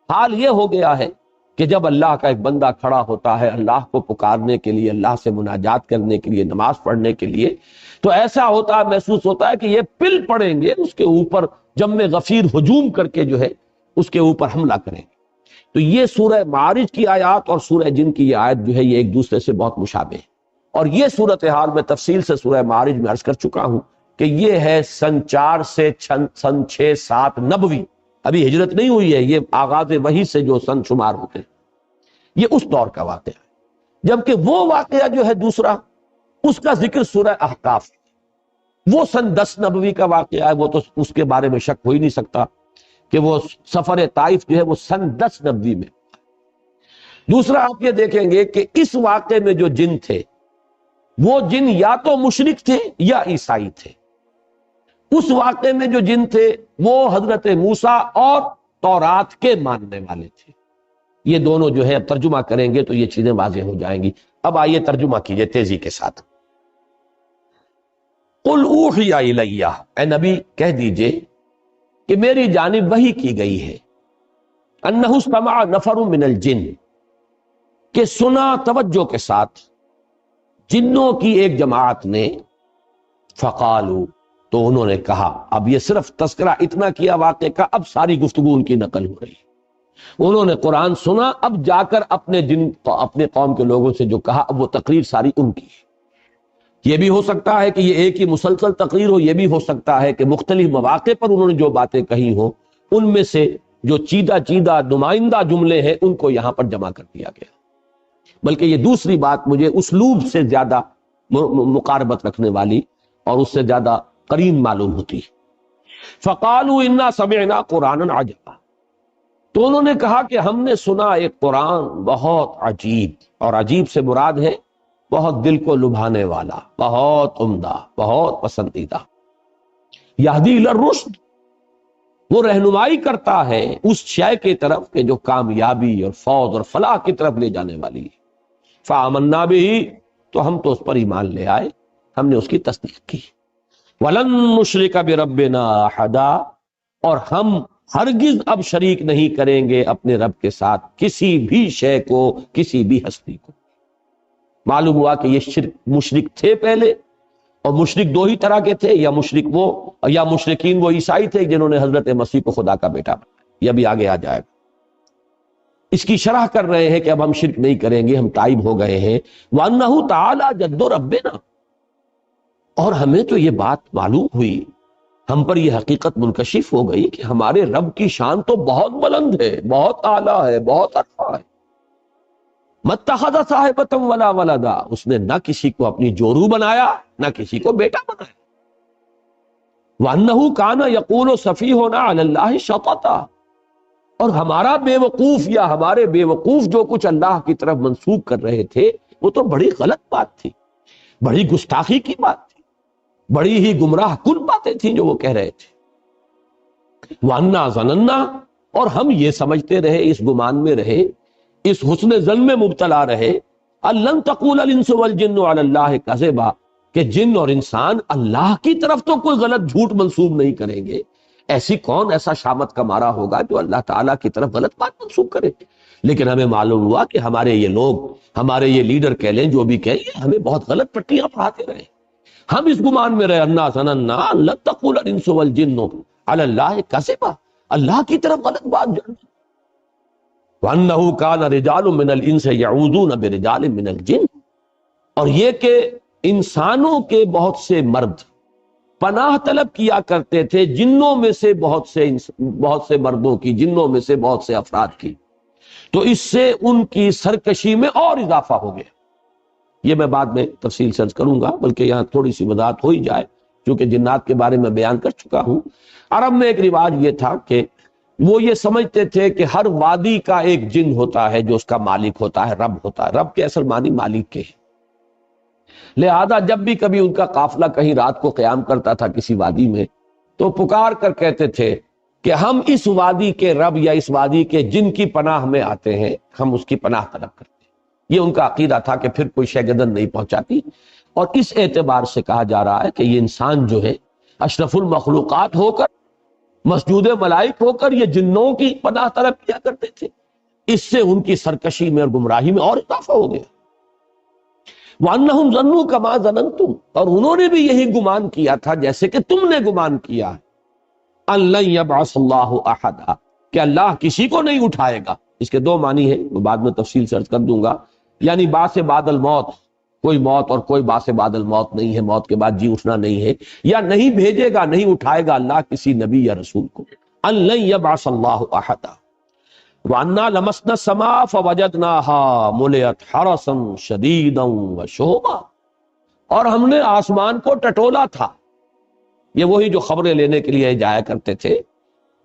حال یہ ہو گیا ہے کہ جب اللہ کا ایک بندہ کھڑا ہوتا ہے اللہ کو پکارنے کے لیے، اللہ سے مناجات کرنے کے لیے، نماز پڑھنے کے لیے، تو ایسا ہوتا ہے، محسوس ہوتا ہے کہ یہ پل پڑیں گے اس کے اوپر، جم غفیر ہجوم کر کے جو ہے اس کے اوپر حملہ کریں گے۔ تو یہ سورہ معارج کی آیات اور سورہ جن کی یہ آیت جو ہے یہ ایک دوسرے سے بہت مشابہ ہے، اور یہ صورتحال میں تفصیل سے سورہ معارج میں عرض کر چکا ہوں کہ یہ ہے سن 4 سے سن 6، 7 نبوی، ابھی ہجرت نہیں ہوئی ہے، یہ آغاز وحی سے جو سن شمار ہوتے ہیں، یہ اس دور کا واقعہ ہے۔ جبکہ وہ واقعہ جو ہے دوسرا، اس کا ذکر سورہ احقاف، وہ سن 10 نبوی کا واقعہ ہے، وہ تو اس کے بارے میں شک ہو ہی نہیں سکتا کہ وہ سفر طائف جو ہے وہ سن 10 نبوی میں۔ دوسرا آپ یہ دیکھیں گے کہ اس واقعے میں جو جن تھے وہ جن یا تو مشرک تھے یا عیسائی تھے۔ اس واقعے میں جو جن تھے وہ حضرت موسیٰ اور تورات کے ماننے والے تھے۔ یہ دونوں جو ہے اب ترجمہ کریں گے تو یہ چیزیں واضح ہو جائیں گی۔ اب آئیے ترجمہ کیجئے تیزی کے ساتھ۔ قُلْ أُوحِيَ إِلَيَّ، اے نبی کہہ دیجئے کہ میری جانب وحی کی گئی ہے، أَنَّهُ اسْتَمَعَ نَفَرٌ مِّنَ الْجِنِّ، کہ سنا توجہ کے ساتھ جنوں کی ایک جماعت نے، فقالوا، تو انہوں نے کہا، اب یہ صرف تذکرہ اتنا کیا واقعے کا، اب ساری گفتگو ان کی نقل ہو رہی ہے۔ انہوں نے قرآن سنا، اب جا کر اپنے قوم کے لوگوں سے جو کہا، اب وہ تقریر ساری ان کی ہے۔ یہ بھی ہو سکتا ہے کہ یہ ایک ہی مسلسل تقریر ہو، یہ بھی ہو سکتا ہے کہ مختلف مواقع پر انہوں نے جو باتیں کہی ہوں ان میں سے جو چیدہ نمائندہ جملے ہیں ان کو یہاں پر جمع کر دیا گیا۔ بلکہ یہ دوسری بات مجھے اسلوب سے زیادہ مقاربت رکھنے والی اور اس سے زیادہ قرین معلوم ہوتی ہے۔ فقالوا انا سمعنا قرانا عجبا، تو انہوں نے کہا کہ ہم نے سنا ایک قرآن بہت عجیب، اور عجیب سے مراد ہے بہت دل کو لبھانے والا، بہت عمدہ، بہت پسندیدہ۔ یہدی الی الرشد، وہ رہنمائی کرتا ہے اس شے کی طرف کہ جو کامیابی اور فوز اور فلاح کی طرف لے جانے والی ہے۔ فآمنا بہ، تو ہم تو اس پر ایمان لے آئے، ہم نے اس کی تصدیق کی۔ ولن نشرک بربنا احدا، اور ہم ہرگز اب شریک نہیں کریں گے اپنے رب کے ساتھ کسی بھی شے کو، کسی بھی ہستی کو۔ معلوم ہوا کہ یہ مشرک تھے پہلے، اور مشرک دو ہی طرح کے تھے، یا مشرک وہ، یا مشرکین وہ عیسائی تھے جنہوں نے حضرت مسیح کو خدا کا بیٹا بنایا۔ یہ بھی آگے آ جائے گا۔ اس کی شرح کر رہے ہیں کہ اب ہم شرک نہیں کریں گے، ہم تائب ہو گئے ہیں۔ وَأَنَّهُ تَعَالَى جَدُّ رَبِّنَا، اور ہمیں تو یہ بات معلوم ہوئی، ہم پر یہ حقیقت منکشف ہو گئی کہ ہمارے رب کی شان تو بہت بلند ہے، بہت اعلیٰ ہے، بہت عرفہ ہے۔ مَتَّخَذَ صَاحِبَةً وَلَا وَلَدًا، اس نے نہ کسی کو اپنی جورو بنایا نہ کسی کو بیٹا بنایا۔ وَأَنَّهُ كَانَ يَقُولُ سَفِيهُنَا عَلَى اللَّهِ شَطَطًا، اور ہمارا بے وقوف یا ہمارے بے وقوف جو کچھ اللہ کی طرف منسوب کر رہے تھے وہ تو بڑی غلط بات تھی، بڑی گستاخی کی بات تھی، بڑی ہی گمراہ کن باتیں تھیں جو وہ کہہ رہے تھے۔ وَأَنَّا ظَنَنَّا، اور ہم یہ سمجھتے رہے، اس گمان میں رہے، اس حسن ظن میں مبتلا رہے، أَلَّن تَقُولَ الْإِنسُ وَالْجِنُّ عَلَى اللَّهِ كَذِبًا، کہ جن اور انسان اللہ کی طرف تو کوئی غلط جھوٹ منسوب نہیں کریں گے۔ ایسی کون ایسا شامت کا مارا ہوگا جو اللہ تعالیٰ کی طرف غلط بات منسوب کرے؟ لیکن ہمیں معلوم ہوا کہ ہمارے یہ لوگ، ہمارے یہ لیڈر کہہ لیں جو بھی کہیں، یہ ہمیں بہت غلط پٹیاں پڑھاتے رہے. ہم اس گمان میں رہے انا ظننا ان لن تقول الانس والجن علی اللہ کذبا، اللہ کی طرف غلط بات جاننا. وانه كان رجال من الانس يعوذون برجال من الجن، اور یہ کہ انسانوں کے بہت سے مرد پناہ طلب کیا کرتے تھے جنوں میں سے بہت سے مردوں کی، جنوں میں سے بہت سے افراد کی. تو اس سے ان کی سرکشی میں اور اضافہ ہو گیا. یہ میں بعد میں تفصیل سے عرض کروں گا، بلکہ یہاں تھوڑی سی وضاحت ہو ہی جائے چونکہ جنات کے بارے میں بیان کر چکا ہوں. عرب میں ایک رواج یہ تھا کہ وہ یہ سمجھتے تھے کہ ہر وادی کا ایک جن ہوتا ہے جو اس کا مالک ہوتا ہے، رب ہوتا ہے. رب کے اصل معنی مالک کے ہیں. لہذا جب بھی کبھی ان کا قافلہ کہیں رات کو قیام کرتا تھا کسی وادی میں، تو پکار کر کہتے تھے کہ ہم اس وادی کے رب یا اس وادی کے جن کی پناہ میں آتے ہیں، ہم اس کی پناہ طلب کرتے ہیں. یہ ان کا عقیدہ تھا کہ پھر کوئی شے گردن نہیں پہنچاتی. اور اس اعتبار سے کہا جا رہا ہے کہ یہ انسان جو ہے اشرف المخلوقات ہو کر، مسجود ملائک ہو کر، یہ جنوں کی پناہ طلب کیا کرتے تھے. اس سے ان کی سرکشی میں اور گمراہی میں اور اضافہ ہو گیا. وَأَنَّهُمْ ظَنُّوا كَمَا ظَنَنْتُمْ، اور انہوں نے بھی یہی گمان کیا تھا جیسے کہ تم نے گمان کیا. أَن لَّن يَبْعَثَ اللَّهُ أَحَدًا، کہ اللہ کسی کو نہیں اٹھائے گا. اس کے دو معنی ہیں، وہ بعد میں تفصیل سے عرض کر دوں گا. یعنی بعث بعد الموت، کوئی موت اور کوئی بعث بعد الموت نہیں ہے، موت کے بعد جی اٹھنا نہیں ہے. یا نہیں بھیجے گا، نہیں اٹھائے گا اللہ کسی نبی یا رسول کو. أَن لَّن يَبْعَثَ اللَّهُ أَحَدًا وَأَنَّا لَمَسْنَا السَّمَاءَ فَوَجَدْنَاهَا مُلِئَتْ حَرَسًا شَدِيدًا وَشُهُبًا، اور ہم نے آسمان کو ٹٹولا تھا. یہ وہی جو خبریں لینے کے لیے جایا کرتے تھے،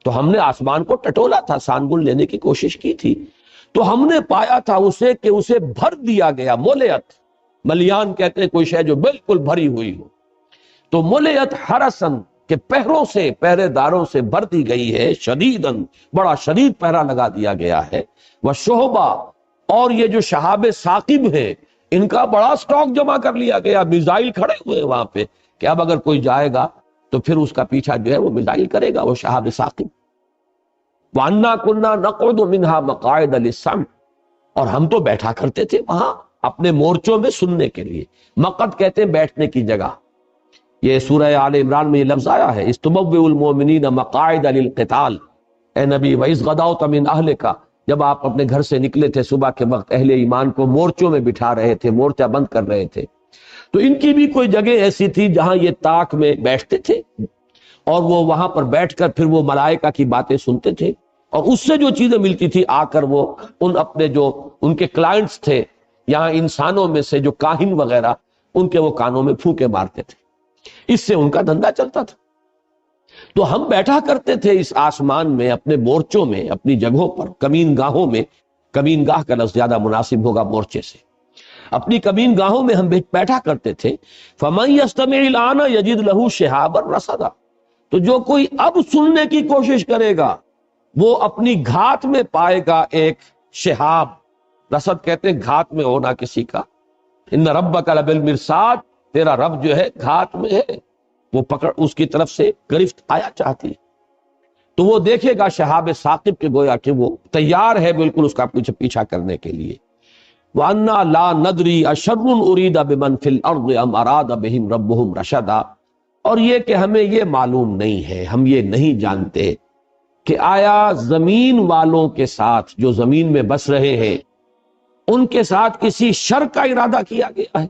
تو ہم نے آسمان کو ٹٹولا تھا، سانگل لینے کی کوشش کی تھی. تو ہم نے پایا تھا اسے کہ اسے بھر دیا گیا. مُلِئَتْ، ملیان کہتے ہیں کوئی شے جو بالکل بھری ہوئی ہو. تو مُلِئَتْ حَرَسًا، کہ پہروں سے، پہرے داروں سے بھر دی گئی ہے. شدیداً، بڑا شدید پہرا لگا دیا گیا ہے. وَشُہُبًا، اور یہ جو شہاب ثاقب ہے ان کا بڑا سٹاک جمع کر لیا گیا. میزائل کھڑے ہوئے وہاں پہ کہ اب اگر کوئی جائے گا تو پھر اس کا پیچھا جو ہے وہ میزائل کرے گا، وہ شہاب ثاقب. وَأَنَّا كُنَّا نَقْعُدُ مِنْهَا مَقَاعِدَ لِلسَّمْعِ، اور ہم تو بیٹھا کرتے تھے وہاں اپنے مورچوں میں سننے کے لیے. مقعد کہتے ہیں بیٹھنے کی جگہ. یہ سورہ آل عمران میں یہ لفظ آیا ہے، اِسْتُبَوِّئُ الْمُؤْمِنِينَ مَقَاعِدَ لِلْقِتَالِ. اے نبی وَإِذْ غَدَوْتَ مِنْ أَهْلِكَ، جب آپ اپنے گھر سے نکلے تھے صبح کے وقت، اہل ایمان کو مورچوں میں بٹھا رہے تھے، مورچہ بند کر رہے تھے. تو ان کی بھی کوئی جگہ ایسی تھی جہاں یہ طاق میں بیٹھتے تھے، اور وہ وہاں پر بیٹھ کر پھر وہ ملائکہ کی باتیں سنتے تھے. اور اس سے جو چیزیں ملتی تھی آ کر وہ ان اپنے جو ان کے کلائنٹس تھے یہاں انسانوں میں سے، جو کاہن وغیرہ، ان کے وہ کانوں میں پھونکے مارتے تھے. اس سے ان کا دھندا چلتا تھا. تو ہم بیٹھا کرتے تھے اس آسمان میں، اپنے مورچوں میں، اپنی جگہوں پر، کمین گاہوں میں. کمین گاہ کا لفظ زیادہ مناسب ہوگا مورچے سے. اپنی کمین گاہوں میں ہم بیٹھا کرتے تھے. فَمَن يَسْتَمِعِ الْآنَ يَجِدْ لَهُ شِهَابًا رَصَدًا، تو جو کوئی اب سننے کی کوشش کرے گا وہ اپنی گھات میں پائے گا ایک شہاب. رصد کہتے ہیں گھات میں ہونا کسی کا. ان ربک لبالمرصاد، تیرا رب جو ہے گھات میں ہے، وہ پکڑ اس کی طرف سے گرفت آیا چاہتی ہے. تو وہ دیکھے گا شہاب ثاقب کے گویا کہ وہ تیار ہے بالکل اس کا پیچھا کرنے کے لیے. وَأَنَّا لَا نَدْرِي أَشَرٌّ أُرِيدَ بِمَنْ فِي الْأَرْضِ أَمْ أَرَادَ بِهِمْ رَبُّهُمْ رَشَدًا، اور یہ کہ ہمیں یہ معلوم نہیں ہے، ہم یہ نہیں جانتے کہ آیا زمین والوں کے ساتھ، جو زمین میں بس رہے ہیں، ان کے ساتھ کسی شر کا ارادہ کیا گیا ہے.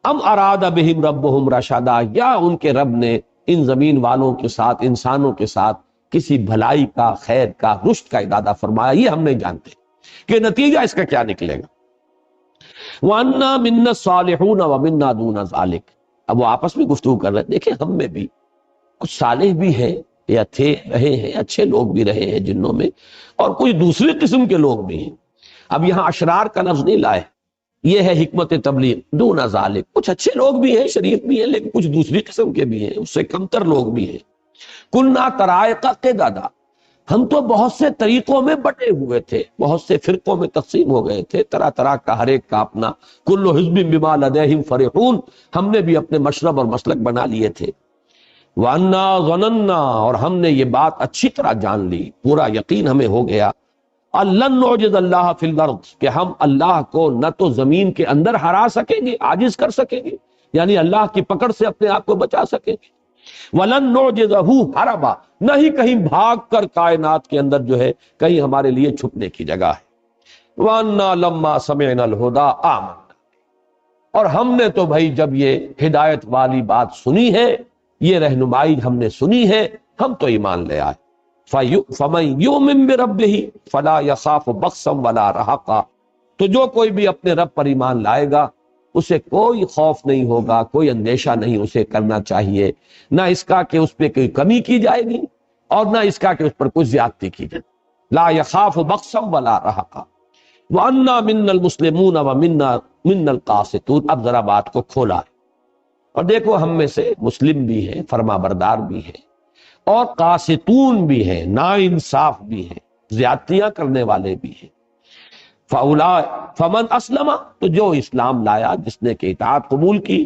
ام اراد بہم ربہم رشدا، یا ان کے رب نے ان زمین والوں کے ساتھ، انسانوں کے ساتھ کسی بھلائی کا، خیر کا، رشد کا ارادہ فرمایا. یہ ہم نہیں جانتے کہ نتیجہ اس کا کیا نکلے گا. وَأَنَّا مِنَّا الصَّالِحُونَ وَمِنَّا دُونَ ذَلِكَ، اب وہ آپس میں گفتگو کر رہے ہیں. دیکھیں ہم میں بھی کچھ صالح بھی ہیں یا تھے، رہے ہیں، اچھے لوگ بھی رہے ہیں جنوں میں، اور کچھ دوسری قسم کے لوگ بھی ہیں. اب یہاں اشرار کا لفظ نہیں لائے، یہ ہے حکمت تبلیغ. دون ذالک، کچھ اچھے لوگ بھی ہیں، شریف بھی ہیں، لیکن کچھ دوسری قسم کے بھی ہیں، اس سے کمتر لوگ بھی ہیں. کننا طرائق قددا، ہم تو بہت سے طریقوں میں بٹے ہوئے تھے، بہت سے فرقوں میں تقسیم ہو گئے تھے، طرح طرح کا ہر ایک کا اپنا. کل حزب بما لدیہم فرحون، ہم نے بھی اپنے مشرب اور مسلک بنا لیے تھے. وَأَنَّا ظَنَنَّا، اور ہم نے یہ بات اچھی طرح جان لی، پورا یقین ہمیں ہو گیا. لن نعجز اللہ فی الارض، کہ ہم اللہ کو نہ تو زمین کے اندر ہرا سکیں گے، عاجز کر سکیں گے، یعنی اللہ کی پکڑ سے اپنے آپ کو بچا سکیں گے، وَلَن نُعْجِزَهُ حَرَبًا، نہ ہی کہیں بھاگ کر کائنات کے اندر جو ہے کہیں ہمارے لیے چھپنے کی جگہ ہے۔ وَأَنَّا لَمَّا سَمِعْنَا الْهُدَىٰ آمَنَّا، اور ہم نے تو بھائی جب یہ ہدایت والی بات سنی ہے، یہ رہنمائی ہم نے سنی ہے، ہم تو ایمان لے آئے۔ فَمَن يُؤْمِن بِرَبِّهِ فَلَا يَخَافُ بَخْسًا وَلَا رَهَقًا، تو جو کوئی بھی اپنے رب پر ایمان لائے گا اسے کوئی خوف نہیں ہوگا، کوئی اندیشہ نہیں اسے کرنا چاہیے، نہ اس کا کہ اس پہ کوئی کمی کی جائے گی اور نہ اس کا کہ اس پر کوئی زیادتی کی جائے گی۔ لا يخاف بخسا ولا رہقا وَأَنَّا مِنَّا الْمُسْلِمُونَ وَمِنَّا الْقَاسِطُونَ۔ اب ذرا بات کو کھولا ہے اور دیکھو، ہم میں سے مسلم بھی ہیں، فرما بردار بھی ہیں، اور قاسطون بھی ہیں، نا انصاف بھی ہیں، زیادتیاں کرنے والے بھی ہیں۔ فمن اسلم، تو جو اسلام لایا، جس نے کہ اطاعت قبول کی،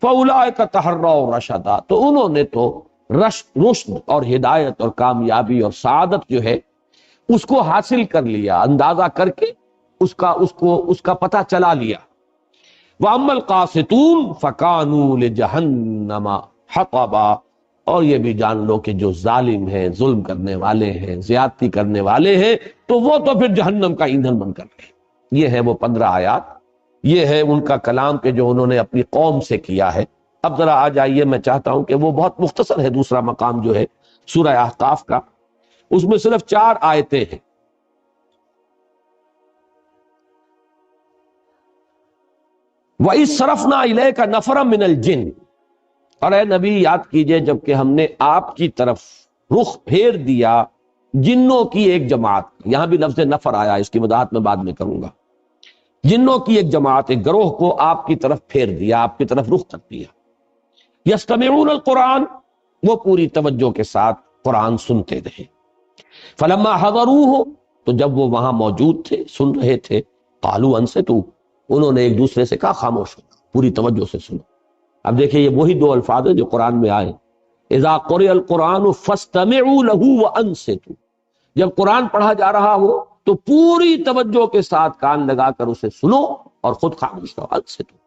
فاولئک تحروا رشدا، تو انہوں نے تو رشد اور ہدایت اور کامیابی اور سعادت جو ہے اس کو حاصل کر لیا، اندازہ کر کے اس کا پتہ چلا لیا۔ واما القاسطون فکانوا لجہنم حطبا، اور یہ بھی جان لو کہ جو ظالم ہیں، ظلم کرنے والے ہیں، زیادتی کرنے والے ہیں، تو وہ تو پھر جہنم کا ایندھن بن کر رہے۔ یہ ہے وہ 15 آیات، یہ ہے ان کا کلام کہ جو انہوں نے اپنی قوم سے کیا ہے۔ اب ذرا آ جائیے، میں چاہتا ہوں کہ وہ بہت مختصر ہے، دوسرا مقام جو ہے سورہ احقاف کا، اس میں صرف 4 آیتیں ہیں۔ وَإِذْ صَرَفْنَا إِلَيْكَ نَفَرًا مِنَ الْجِنِّ، اور اے نبی یاد کیجئے جب کہ ہم نے آپ کی طرف رخ پھیر دیا جنوں کی ایک جماعت، یہاں بھی لفظ نفر آیا، اس کی وضاحت میں بعد میں کروں گا، جنوں کی ایک جماعت، ایک گروہ کو آپ کی طرف پھیر دیا، آپ کی طرف رخ کر دیا۔ یستمعون القرآن، وہ پوری توجہ کے ساتھ قرآن سنتے رہے۔ فلما حضروہ، تو جب وہ وہاں موجود تھے، سن رہے تھے، قالوا انصتوا، انہوں نے ایک دوسرے سے کہا خاموش ہو، پوری توجہ سے سنو۔ اب دیکھیں، یہ وہی 2 الفاظ ہیں جو قرآن میں آئے، اذا قرئ القرآن فاستمعوا له وانصتوا، جب قرآن پڑھا جا رہا ہو تو پوری توجہ کے ساتھ کان لگا کر اسے سنو اور خود خاموش رہو، انصتوا۔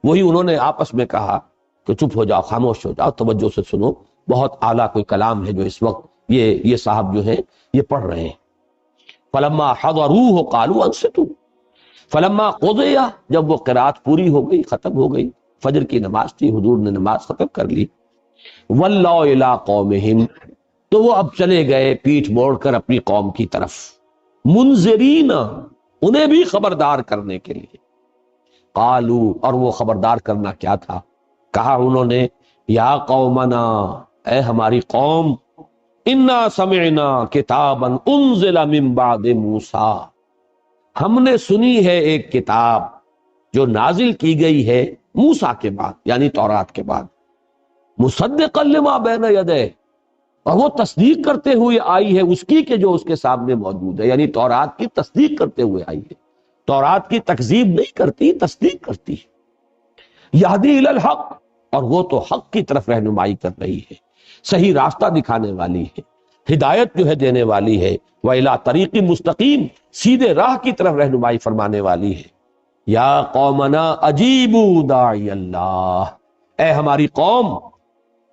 وہی انہوں نے آپس میں کہا کہ چپ ہو جاؤ، خاموش ہو جاؤ، توجہ سے سنو، بہت اعلیٰ کوئی کلام ہے جو اس وقت یہ صاحب جو ہیں یہ پڑھ رہے ہیں۔ فلما حضروہ قالوا انصتوا، فلما قضی، جب وہ قرات پوری ہو گئی، ختم ہو گئی، فجر کی نماز تھی، حضور نے نماز ختم کر لی، ولوا الی قومہم، تو وہ اب چلے گئے پیٹھ موڑ کر اپنی قوم کی طرف، منذرین، انہیں بھی خبردار کرنے کے لیے۔ قالو، اور وہ خبردار کرنا کیا تھا؟ کہا انہوں نے، یا قومنا، اے ہماری قوم، انا سمعنا کتابا انزل من بعد موسیٰ، ہم نے سنی ہے ایک کتاب جو نازل کی گئی ہے موسیٰ کے بعد، یعنی تورات کے بعد، مصدقا لما بین یدیہ، اور وہ تصدیق کرتے ہوئے آئی ہے اس کی کہ جو اس کے سامنے موجود ہے، یعنی تورات کی تصدیق کرتے ہوئے آئی ہے، تورات کی تکذیب نہیں کرتی، تصدیق کرتی ہے۔ یہدی الی الحق، اور وہ تو حق کی طرف رہنمائی کر رہی ہے، صحیح راستہ دکھانے والی ہے، ہدایت جو ہے دینے والی ہے، وَإِلَىٰ طَرِيقٍ مُسْتَقِيمٍ، سیدھے راہ کی طرف رہنمائی فرمانے والی ہے۔ یا قومنا اجیبوا داعی اللہ، اے ہماری قوم،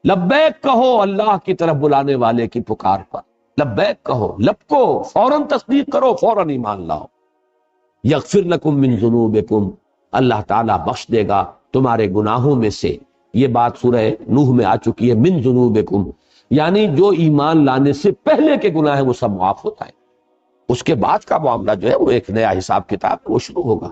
لبیک کہو اللہ کی طرف بلانے والے کی پکار پر، لبیک کہو، لبکو، فوراً تصدیق کرو، فوراً ایمان لاؤ۔ یغفر لکم من ذنوبکم، اللہ تعالیٰ بخش دے گا تمہارے گناہوں میں سے، یہ بات سورہ نوح میں آ چکی ہے، من ذنوبکم، یعنی جو ایمان لانے سے پہلے کے گناہ ہیں وہ سب معاف ہوتا ہے، اس کے بعد کا معاملہ جو ہے وہ ایک نیا حساب کتاب وہ شروع ہوگا۔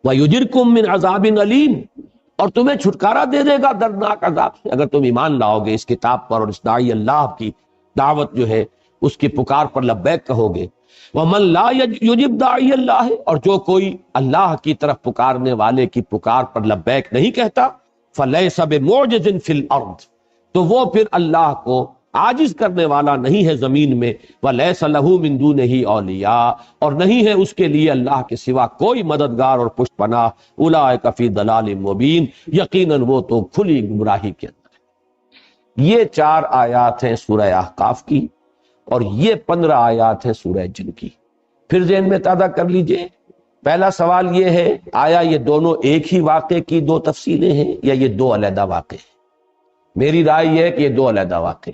وَيُجِرْكُم مِّنْ عَذَابٍ أَلِيمٍ، اور تمہیں چھٹکارا دے دے گا دردناک عذاب سے، اگر تم ایمان لاؤ گے اس کتاب پر اور اس داعی اللہ کی دعوت جو ہے اس کی پکار پر لبیک کہو گے۔ وَمَن لَا يُجِبْ دَاعِيَ اللَّهِ، اور جو کوئی اللہ کی طرف پکارنے والے کی پکار پر لبیک نہیں کہتا، فَلَيْسَ بِمُعْجِزٍ فِي الْأَرْضِ، تو وہ پھر اللہ کو عاجز کرنے والا نہیں ہے زمین میں، وَلَيْسَ لَهُ مِن دُونِهِ أَوْلِيَاء، اور نہیں ہے اس کے لیے اللہ کے سوا کوئی مددگار اور پشت پناہ، أُولَٰئِكَ فِي ضَلَالٍ مُّبِينٍ، یقیناً وہ تو کھلی گمراہی کے اندر ہے۔ یہ 4 آیات ہیں سورہ احقاف کی، اور یہ 15 آیات ہیں سورہ جن کی۔ پھر ذہن میں تازہ کر لیجئے، پہلا سوال یہ ہے، آیا یہ دونوں ایک ہی واقعے کی دو تفصیلیں ہیں یا یہ دو علیحدہ واقعے ہیں؟ میری رائے یہ ہے کہ یہ دو علیحدہ واقعے۔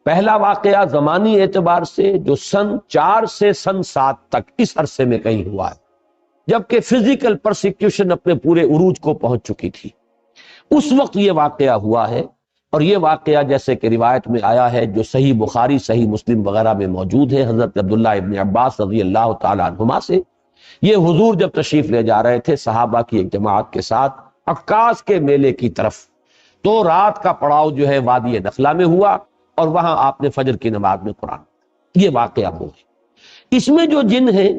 پہلا واقعہ زمانی اعتبار سے جو سن 4 سے سن 7 تک اس عرصے میں کہیں ہوا ہے، جبکہ فزیکل پرسیکیوشن اپنے پورے عروج کو پہنچ چکی تھی، اس وقت یہ واقعہ ہوا ہے۔ اور یہ واقعہ جیسے کہ روایت میں آیا ہے جو صحیح بخاری صحیح مسلم وغیرہ میں موجود ہے، حضرت عبداللہ ابن عباس رضی اللہ تعالیٰ عنہما سے، یہ حضور جب تشریف لے جا رہے تھے صحابہ کی ایک جماعت کے ساتھ عکاظ کے میلے کی طرف، تو رات کا پڑاؤ جو ہے وادی نخلا میں ہوا اور وہاں آپ نے فجر کی نماز میں قرآن، یہ واقعہ ہو ہے۔ اس میں جو جن ہیں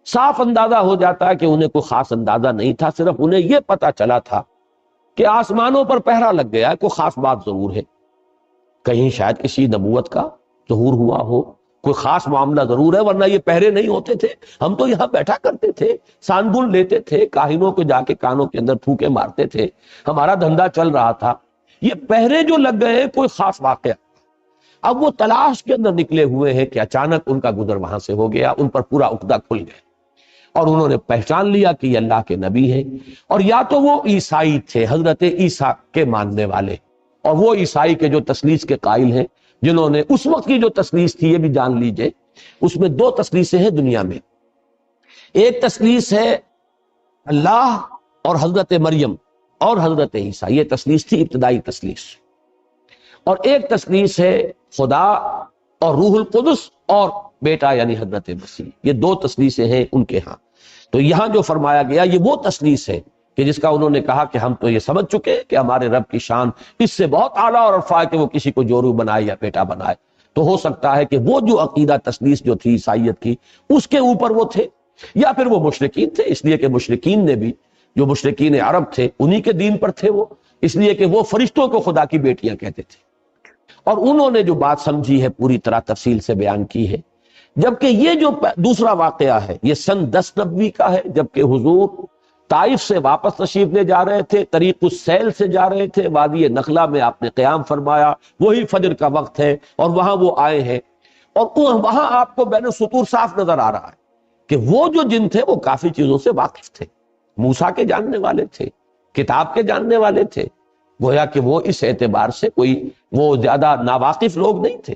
صاف اندازہ ہو جاتا ہے کہ انہیں کوئی خاص اندازہ نہیں تھا، صرف انہیں یہ پتا چلا تھا کہ آسمانوں پر پہرا لگ گیا ہے، کوئی خاص بات ضرور ہے، کہیں شاید کسی نبوت کا ظہور ہوا ہو، کوئی خاص معاملہ ضرور ہے، ورنہ یہ پہرے نہیں ہوتے تھے، ہم تو یہاں بیٹھا کرتے تھے، سانبل لیتے تھے، کاہنوں کو جا کے کانوں کے اندر پھونکے مارتے تھے، ہمارا دھندا چل رہا تھا، یہ پہرے جو لگ گئے کوئی خاص واقعہ۔ اب وہ تلاش کے اندر نکلے ہوئے ہیں کہ اچانک ان کا گزر وہاں سے ہو گیا، ان پر پورا عقدہ کھل گیا اور انہوں نے پہچان لیا کہ یہ اللہ کے نبی ہیں، اور یا تو وہ عیسائی تھے، حضرت عیسیٰ کے ماننے والے، اور وہ عیسائی کے جو تثلیث کے قائل ہیں، جنہوں نے اس وقت کی جو تثلیث تھی یہ بھی جان لیجئے، اس میں دو تثلیثیں ہیں دنیا میں، ایک تثلیث ہے اللہ اور حضرت مریم اور حضرت عیسیٰ، یہ تثلیث تھی ابتدائی تثلیث، اور ایک تثلیث ہے خدا اور روح القدس اور بیٹا یعنی حضرت مسیح، یہ دو تثلیثیں ہیں ان کے ہاں۔ تو یہاں جو فرمایا گیا یہ وہ تثلیث ہے کہ جس کا انہوں نے کہا کہ ہم تو یہ سمجھ چکے کہ ہمارے رب کی شان اس سے بہت اعلیٰ اور ارفع ہے کہ وہ کسی کو جورو بنائے یا بیٹا بنائے، تو ہو سکتا ہے کہ وہ جو عقیدہ تثلیث جو تھی عیسائیت کی اس کے اوپر وہ تھے، یا پھر وہ مشرکین تھے، اس لیے کہ مشرکین نے بھی، جو مشرکین عرب تھے انہی کے دین پر تھے وہ، اس لیے کہ وہ فرشتوں کو خدا کی بیٹیاں کہتے تھے، اور انہوں نے جو بات سمجھی ہے پوری طرح تفصیل سے بیان کی ہے۔ جبکہ یہ جو دوسرا واقعہ ہے یہ سن 10 نبوی کا ہے، جبکہ حضور طائف سے واپس تشریف لے جا رہے تھے، طریق السیل سے جا رہے تھے، وادی نخلا میں آپ نے قیام فرمایا، وہی فجر کا وقت ہے اور وہاں وہ آئے ہیں، اور وہاں آپ کو بین السطور صاف نظر آ رہا ہے کہ وہ جو جن تھے وہ کافی چیزوں سے واقف تھے، موسیٰ کے جاننے والے تھے، کتاب کے جاننے والے تھے، گویا کہ وہ اس اعتبار سے کوئی وہ زیادہ ناواقف لوگ نہیں تھے،